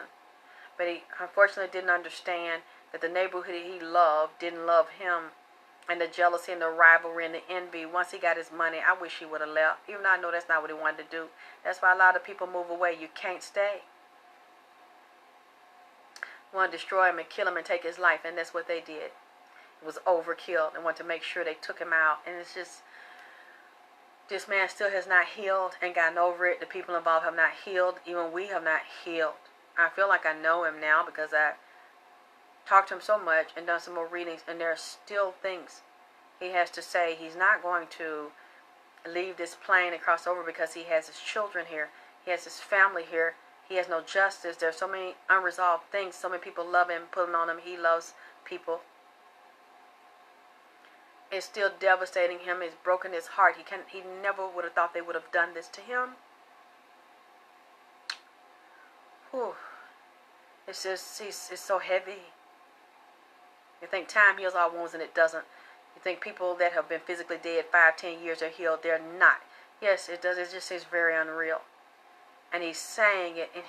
But he unfortunately didn't understand that the neighborhood he loved didn't love him. And the jealousy and the rivalry and the envy. Once he got his money, I wish he would have left. Even though I know that's not what he wanted to do. That's why a lot of people move away. You can't stay. You want to destroy him and kill him and take his life. And that's what they did. It was overkill. They wanted to make sure they took him out. And it's just, this man still has not healed and gotten over it. The people involved have not healed. Even we have not healed. I feel like I know him now because I talked to him so much and done some more readings. And there are still things he has to say. He's not going to leave this plane and cross over because he has his children here. He has his family here. He has no justice. There's so many unresolved things. So many people love him, pulling on him. He loves people. It's still devastating him. It's broken his heart. He never would have thought they would have done this to him. Whew. It's just, it's so heavy. You think time heals all wounds and it doesn't. You think people that have been physically dead 5-10 years are healed. They're not. Yes, it does. It just is very unreal. And he's saying it, and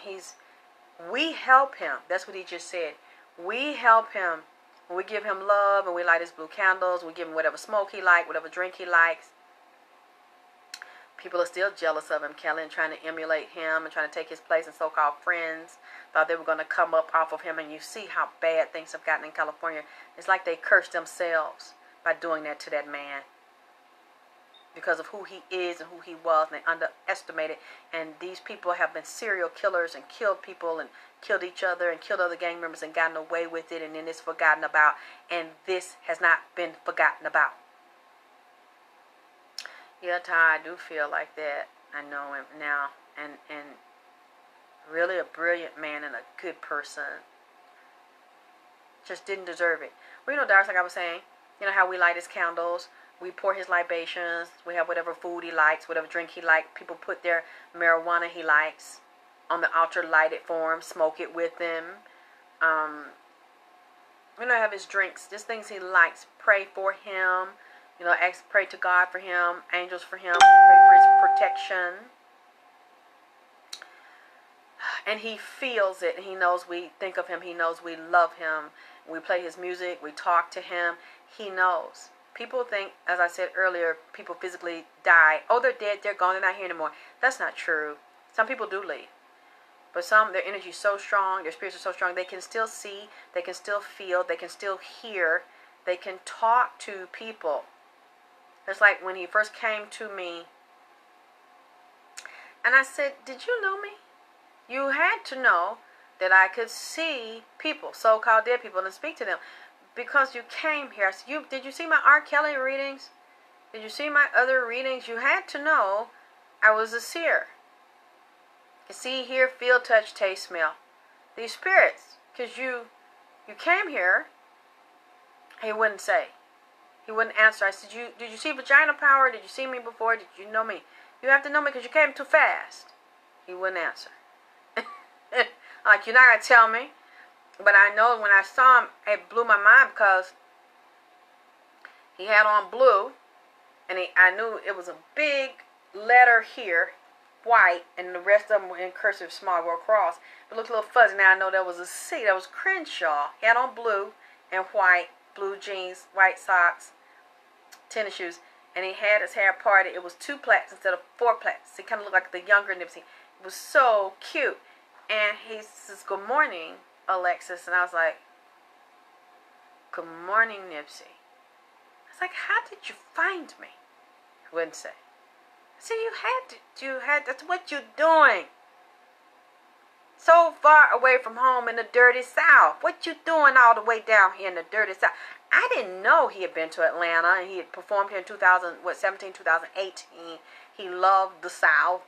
we help him. That's what he just said. We help him. We give him love, and we light his blue candles. We give him whatever smoke he likes, whatever drink he likes. People are still jealous of him. Kelly and trying to emulate him and trying to take his place, and so-called friends thought they were going to come up off of him. And you see how bad things have gotten in California. It's like they cursed themselves by doing that to that man. Because of who he is and who he was, and they underestimated. And these people have been serial killers and killed people and killed each other and killed other gang members and gotten away with it, and then it's forgotten about. And this has not been forgotten about. Yeah, Ty, I do feel like that. I know him now. And really a brilliant man and a good person. Just didn't deserve it. Well, you know, Doris, like I was saying, you know how we light his candles. We pour his libations. We have whatever food he likes, whatever drink he likes. People put their marijuana he likes on the altar, light it for him, smoke it with him. You know, have his drinks, just things he likes. Pray for him. You know, pray to God for him, angels for him, pray for his protection. And he feels it. He knows we think of him. He knows we love him. We play his music. We talk to him. He knows. People think, as I said earlier, people physically die. Oh, they're dead. They're gone. They're not here anymore. That's not true. Some people do leave. But some, their energy is so strong. Their spirits are so strong. They can still see. They can still feel. They can still hear. They can talk to people. It's like when he first came to me. And I said, did you know me? You had to know that I could see people, so-called dead people, and speak to them. Because you came here. I said, did you see my R. Kelly readings? Did you see my other readings? You had to know I was a seer. You see, hear, feel, touch, taste, smell. These spirits. Because you came here. He wouldn't say. He wouldn't answer. I said, did you see vagina power? Did you see me before? Did you know me? You have to know me because you came too fast. He wouldn't answer. Like, you're not going to tell me. But I know when I saw him, it blew my mind because he had on blue. And I knew it was a big letter here, white, and the rest of them were in cursive small or cross. It looked a little fuzzy. Now I know that was a C. That was Crenshaw. He had on blue and white, blue jeans, white socks, tennis shoes. And he had his hair parted. It was 2 plaits instead of 4 plaits. He kind of looked like the younger Nipsey. It was so cute. And he says, good morning, Alexis. And I was like, good morning, Nipsey. I was like, how did you find me? He wouldn't say. I said, you had, that's what you're doing. So far away from home in the dirty South. What you doing all the way down here in the dirty South? I didn't know he had been to Atlanta, and he had performed here in 2018. He loved the South.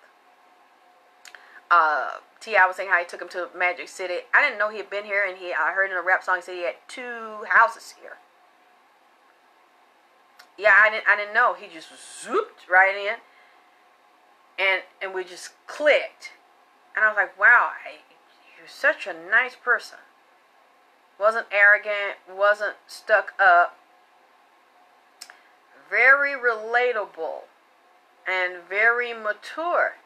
T.I. was saying how he took him to Magic City. I didn't know he had been here, and I heard in a rap song he said he had 2 houses here. Yeah, I didn't know. He just zooped right in, and we just clicked. And I was like, wow, you're such a nice person. Wasn't arrogant, wasn't stuck up. Very relatable and very mature.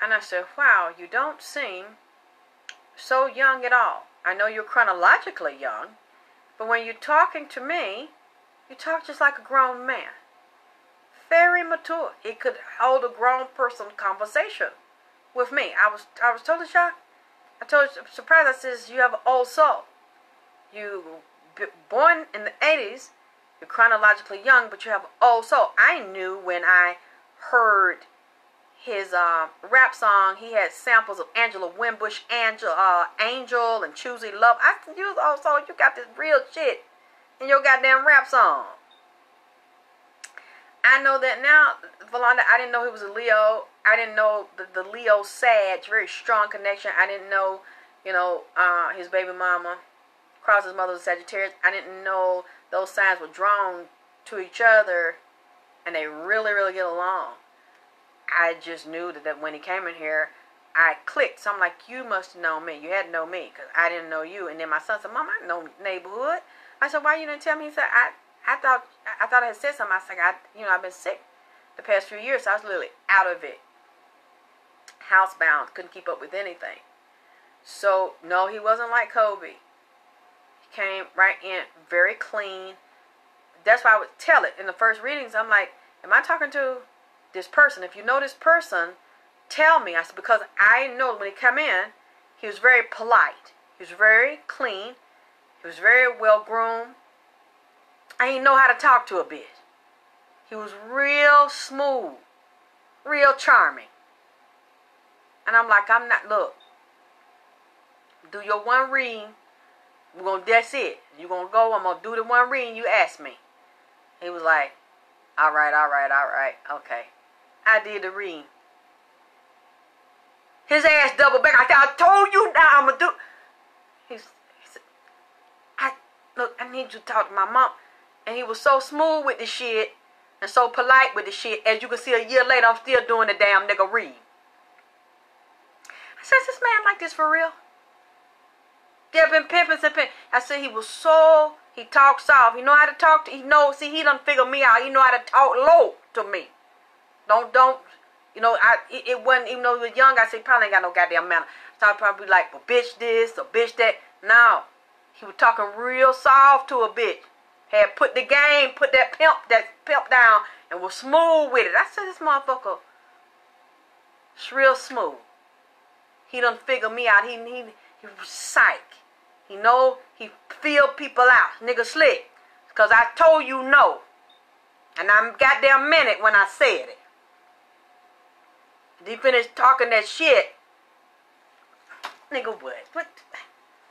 And I said, wow, you don't seem so young at all. I know you're chronologically young, but when you're talking to me, you talk just like a grown man. Very mature. He could hold a grown person conversation with me. I was totally shocked. I told you, I'm surprised. I says, you have an old soul. You born in the 80s, you're chronologically young, but you have an old soul. I knew when I heard his rap song, he had samples of Angela Winbush, Angel, and Choosy Love. I said, you old soul, you got this real shit in your goddamn rap song. I know that now, Valanda. I didn't know he was a Leo. I didn't know the Leo Sag, very strong connection. I didn't know, his baby mama, Cross's mother was Sagittarius. I didn't know those signs were drawn to each other, and they really, really get along. I just knew that when he came in here, I clicked. So I'm like, you must know me. You had to know me, because I didn't know you. And then my son said, Mom, I know neighborhood. I said, why you didn't tell me? He said, I thought I had said something. I said, I've been sick the past few years, so I was literally out of it. Housebound, couldn't keep up with anything. So, no, he wasn't like Kobe. He came right in, very clean. That's why I would tell it in the first readings. I'm like, am I talking to this person? If you know this person, tell me. I said, because I know when he came in, he was very polite. He was very clean. He was very well groomed. I didn't know how to talk to a bitch. He was real smooth, real charming. And I'm like, look, do your one reading. That's it. You're going to go, I'm going to do the one reading you asked me. He was like, all right, okay. I did the reading. His ass doubled back. I said, I told you now I'm going to do. He said, I need you to talk to my mom. And he was so smooth with the shit and so polite with the shit. As you can see, a year later, I'm still doing the damn nigga read. I said, is this man like this for real? They've been pimping and pimping. I said, he talks soft. He know how to talk to, he done figure me out. He know how to talk low to me. It wasn't, even though he was young, I said, he probably ain't got no goddamn manner. So I'd probably be like, well, bitch this or bitch that. No. He was talking real soft to a bitch. Had put that pimp down and was smooth with it. I said, this motherfucker, it's real smooth. He done figure me out. He was psych. He feel people out. Nigga slick. Because I told you no. And I'm goddamn meant it when I said it. He finished talking that shit. Nigga,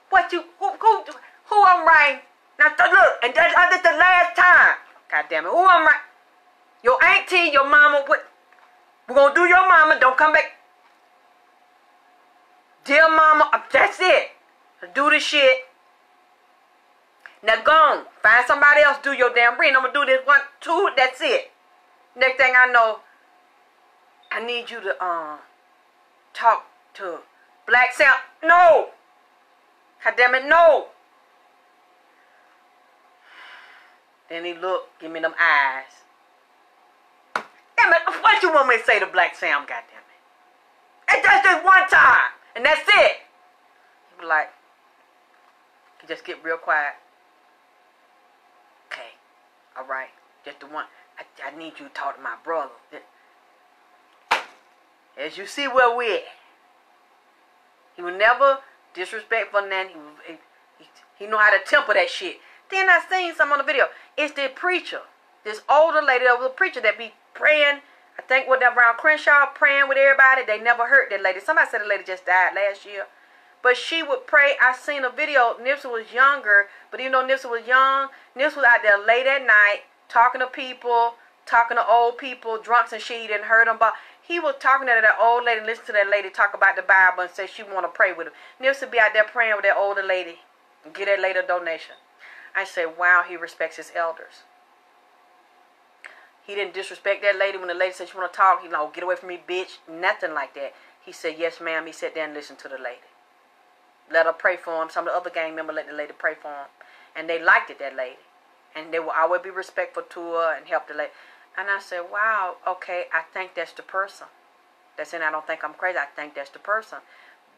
what you, who I'm writing? Now look, and that's the last time. God damn it, who I'm right? Your auntie, your mama, what? We're gonna do your mama, don't come back. Dear mama, that's it. Do the shit. Now go on, find somebody else do your damn reading. I'm gonna do this 1, 2, that's it. Next thing I know, I need you to talk to Black Sam. No! God damn it, no! Then he looked, give me them eyes. Damn it, what you want me to say to Black Sam, goddamn it? It's just one time, and that's it. He was like, he just get real quiet. Okay, all right, just the one. I need you to talk to my brother. As you see where we're at. He was never disrespectful, and then he know how to temper that shit. Then I seen some on the video. It's the preacher. This older lady that was a preacher that be praying. I think around Crenshaw, praying with everybody. They never heard that lady. Somebody said the lady just died last year. But she would pray. I seen a video. Nipsey was younger, but even though Nipsey was young, Nipsey was out there late at night talking to people, talking to old people, drunks and shit. He didn't hurt them, but he was talking to that old lady. Listen to that lady talk about the Bible and say she want to pray with him. Nipsey be out there praying with that older lady and get that lady a donation. I say, wow, he respects his elders. He didn't disrespect that lady when the lady said she want to talk. He like, oh, get away from me, bitch. Nothing like that. He said, yes, ma'am. He sat there and listened to the lady. Let her pray for him. Some of the other gang members let the lady pray for him. And they liked it, that lady. And they will always be respectful to her and help the lady. And I said, wow, okay, I think that's the person. That's saying I don't think I'm crazy. I think that's the person.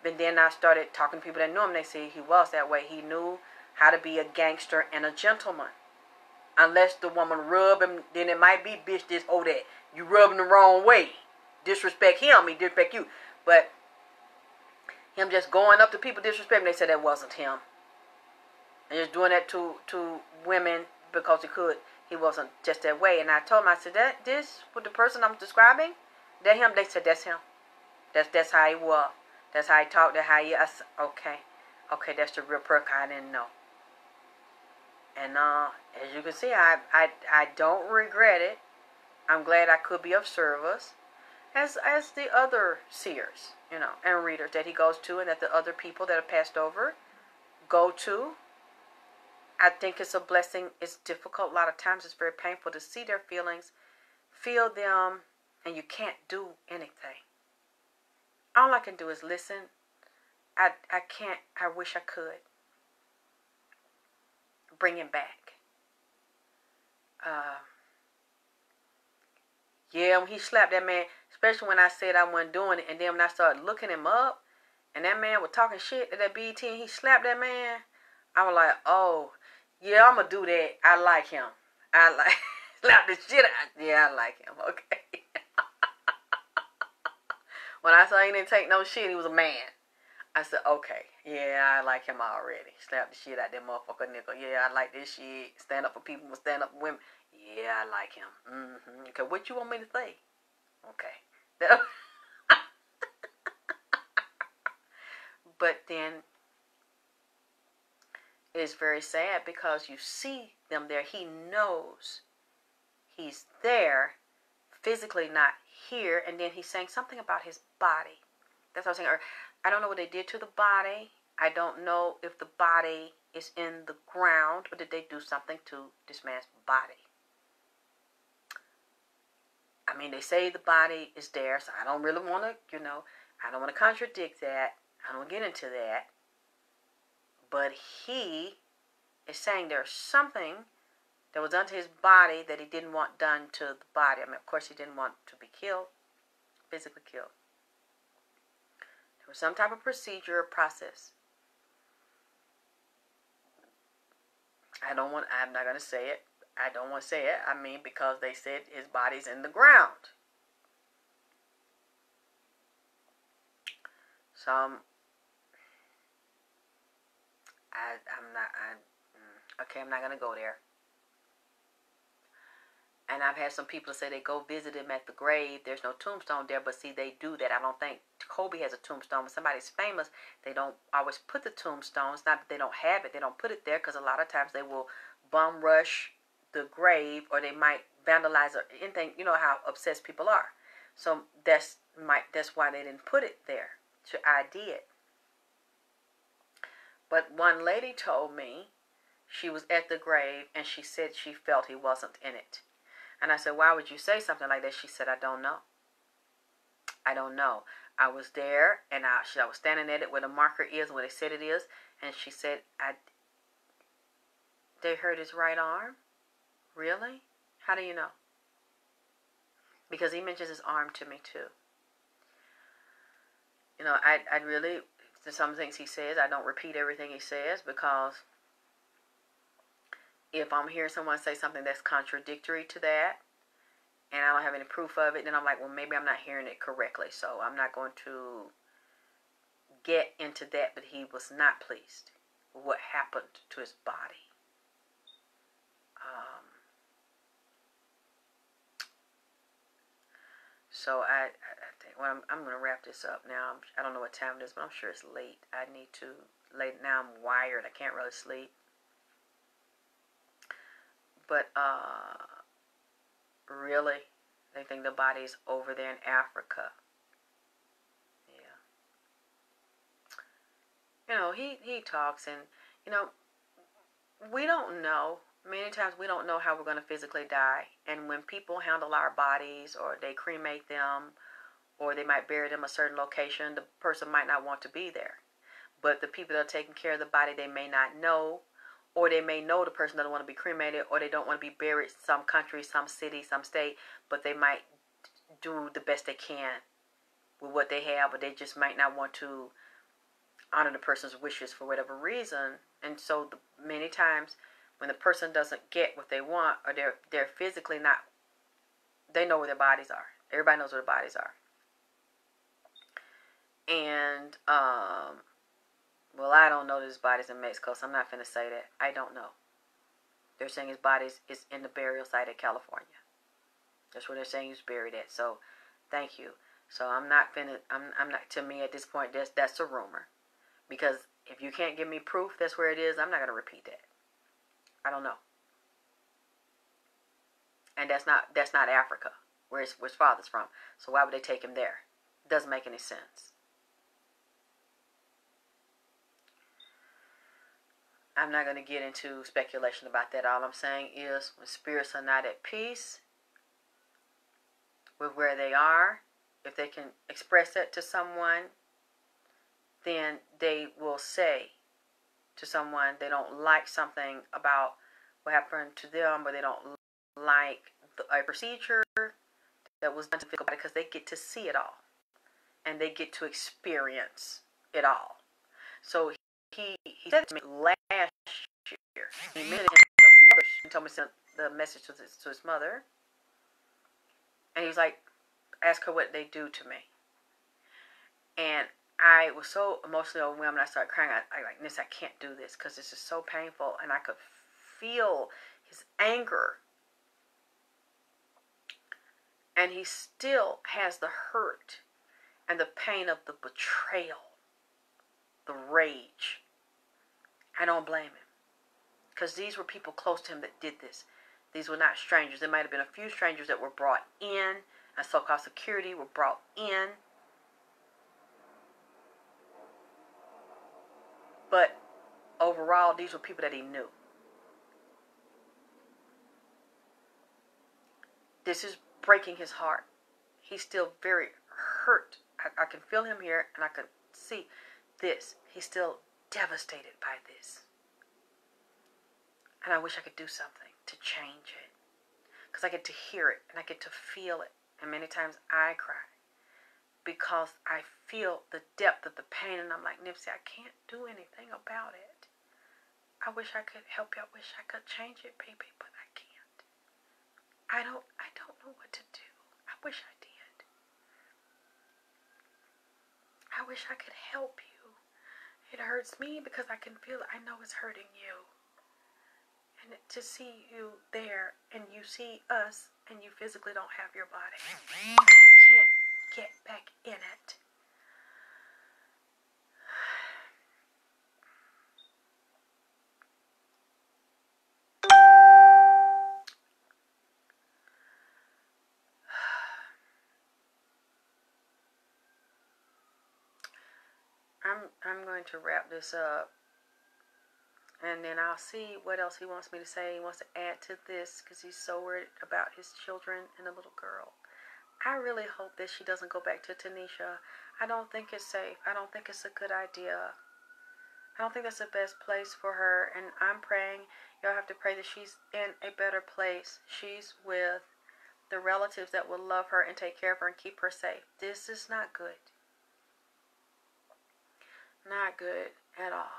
And then I started talking to people that knew him. They said he was that way. He knew how to be a gangster and a gentleman. Unless the woman rub him, then it might be, bitch, this, oh, that. You rub him the wrong way. Disrespect him, he disrespect you. But him just going up to people disrespecting, they said that wasn't him. And just doing that to women because he could. He wasn't just that way. And I told him, I said, this with the person I'm describing, that him? They said, that's him. That's how he was. That's how he talked. That's how he, I said, okay. Okay, that's the real perk. I didn't know. And as you can see, I don't regret it. I'm glad I could be of service. As the other seers, you know, and readers that he goes to, and that the other people that have passed over go to. I think it's a blessing. It's difficult. A lot of times it's very painful to see their feelings, feel them, and you can't do anything. All I can do is listen. I can't. I wish I could. Bring him back. Yeah, when he slapped that man, especially when I said I wasn't doing it, and then when I started looking him up, and that man was talking shit to that BET, and he slapped that man, I was like, oh, yeah, I'm going to do that. I like him. I like, slap the shit out. Yeah, I like him, okay. When I saw he didn't take no shit, he was a man. I said, okay, yeah, I like him already. Slap the shit out that motherfucker nickel. Yeah, I like this shit. Stand up for people, stand up for women. Yeah, I like him. Mm-hmm. Okay, what you want me to say? Okay. But then it's very sad because you see them there. He knows he's there, physically not here, and then he's saying something about his body. That's what I was saying earlier. I don't know what they did to the body. I don't know if the body is in the ground, or did they do something to this man's body. I mean, they say the body is there, so I don't really want to, you know, I don't want to contradict that. I don't want to get into that. But he is saying there's something that was done to his body that he didn't want done to the body. I mean, of course, he didn't want to be killed, physically killed. There was some type of procedure or process. I'm not going to say it. I don't want to say it. I mean, because they said his body's in the ground. So, I'm not going to go there. And I've had some people say they go visit him at the grave. There's no tombstone there, but see, they do that. I don't think Kobe has a tombstone. When somebody's famous, they don't always put the tombstone. It's not that they don't have it. They don't put it there because a lot of times they will bum rush the grave, or they might vandalize or anything. You know how obsessed people are. So that's why they didn't put it there to ID it. But one lady told me she was at the grave and she said she felt he wasn't in it. And I said, why would you say something like that? She said, I don't know. I don't know. I was there, and I was standing at it where the marker is, where they said it is. And she said, they hurt his right arm? Really? How do you know? Because he mentions his arm to me, too. You know, I really, some things he says, I don't repeat everything he says, because if I'm hearing someone say something that's contradictory to that, and I don't have any proof of it, then I'm like, well, maybe I'm not hearing it correctly. So I'm not going to get into that, but he was not pleased with what happened to his body. So I think, well, I'm going to wrap this up now. I don't know what time it is, but I'm sure it's late. I need to, late now I'm wired. I can't really sleep. But, really, they think the body's over there in Africa. Yeah. You know, he talks and, you know, we don't know. Many times we don't know how we're going to physically die. And when people handle our bodies or they cremate them or they might bury them a certain location, the person might not want to be there. But the people that are taking care of the body, they may not know, or they may know the person doesn't want to be cremated, or they don't want to be buried some country, some city, some state, but they might do the best they can with what they have, but they just might not want to honor the person's wishes for whatever reason. And so many times when the person doesn't get what they want, or they're physically not, they know where their bodies are. Everybody knows where their bodies are. And, well, I don't know that his body's in Mexico, so I'm not finna say that. I don't know. They're saying his body is in the burial site in California. That's where they're saying he's buried at. So, thank you. So I'm not, to me at this point, that's a rumor. Because if you can't give me proof that's where it is, I'm not going to repeat that. I don't know. And that's not Africa, where his father's from. So why would they take him there? Doesn't make any sense. I'm not going to get into speculation about that. All I'm saying is when spirits are not at peace with where they are, if they can express that to someone, then they will say to someone they don't like something about what happened to them, or they don't like a procedure that was done to physical body, because they get to see it all and they get to experience it all. So he said to me last year, he mentioned the mother. He told me to send the message to his mother, and he was like, ask her what they do to me. And I was so emotionally overwhelmed, and I started crying. I like, Nissa, I can't do this because this is so painful, and I could feel his anger. And he still has the hurt and the pain of the betrayal, the rage. I don't blame him, because these were people close to him that did this. These were not strangers. There might have been a few strangers that were brought in, and so-called security were brought in. But overall, these were people that he knew. This is breaking his heart. He's still very hurt. I can feel him here, and I can see this. He's still devastated by this. And I wish I could do something to change it, because I get to hear it, and I get to feel it. And many times I cry, because I feel the depth of the pain, and I'm like, Nipsey, I can't do anything about it. I wish I could help you. I wish I could change it, baby, but I can't. I don't know what to do. I wish I did. I wish I could help you. It hurts me because I can feel it. I know it's hurting you. And to see you there, and you see us, and you physically don't have your body, and you can't get back in it. I'm going to wrap this up, and then I'll see what else he wants me to say. He wants to add to this because he's so worried about his children and the little girl. I really hope that she doesn't go back to Tanisha. I don't think it's safe. I don't think it's a good idea. I don't think that's the best place for her, and I'm praying. Y'all have to pray that she's in a better place. She's with the relatives that will love her and take care of her and keep her safe. This is not good. Not good at all.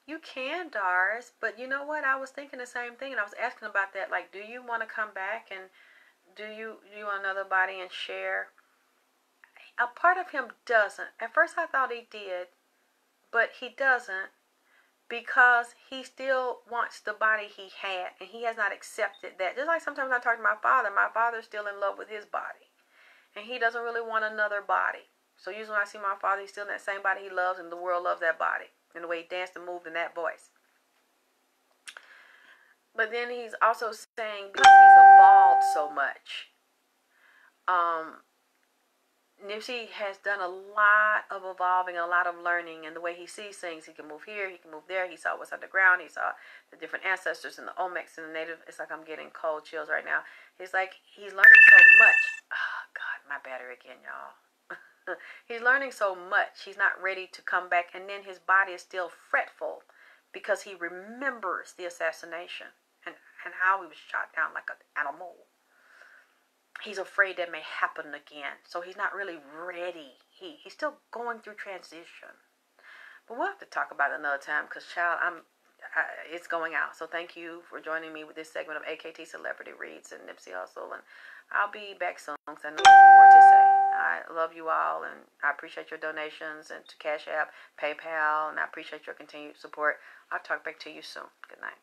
You can, Doris, but you know what? I was thinking the same thing, and I was asking about that. Like, do you want to come back, and do you want another body and share? A part of him doesn't. At first I thought he did, but he doesn't, because he still wants the body he had, and he has not accepted that. Just like sometimes I talk to my father's still in love with his body, and he doesn't really want another body. So usually when I see my father, he's still in that same body he loves, and the world loves that body, and the way he danced and moved in that voice. But then he's also saying, because he's evolved so much, Nipsey has done a lot of evolving, a lot of learning, and the way he sees things. He can move here, he can move there. He saw what's underground. He saw the different ancestors and the Olmecs and the native. It's like I'm getting cold chills right now. He's learning so much. Oh, God, my battery again, y'all. He's learning so much. He's not ready to come back, and then his body is still fretful because he remembers the assassination and how he was shot down like an animal. He's afraid that may happen again. So he's not really ready. He's still going through transition. But we'll have to talk about it another time because, child, it's going out. So thank you for joining me with this segment of AKT Celebrity Reads and Nipsey Hussle. And I'll be back soon because I know there's more to say. I love you all, and I appreciate your donations and to Cash App, PayPal, and I appreciate your continued support. I'll talk back to you soon. Good night.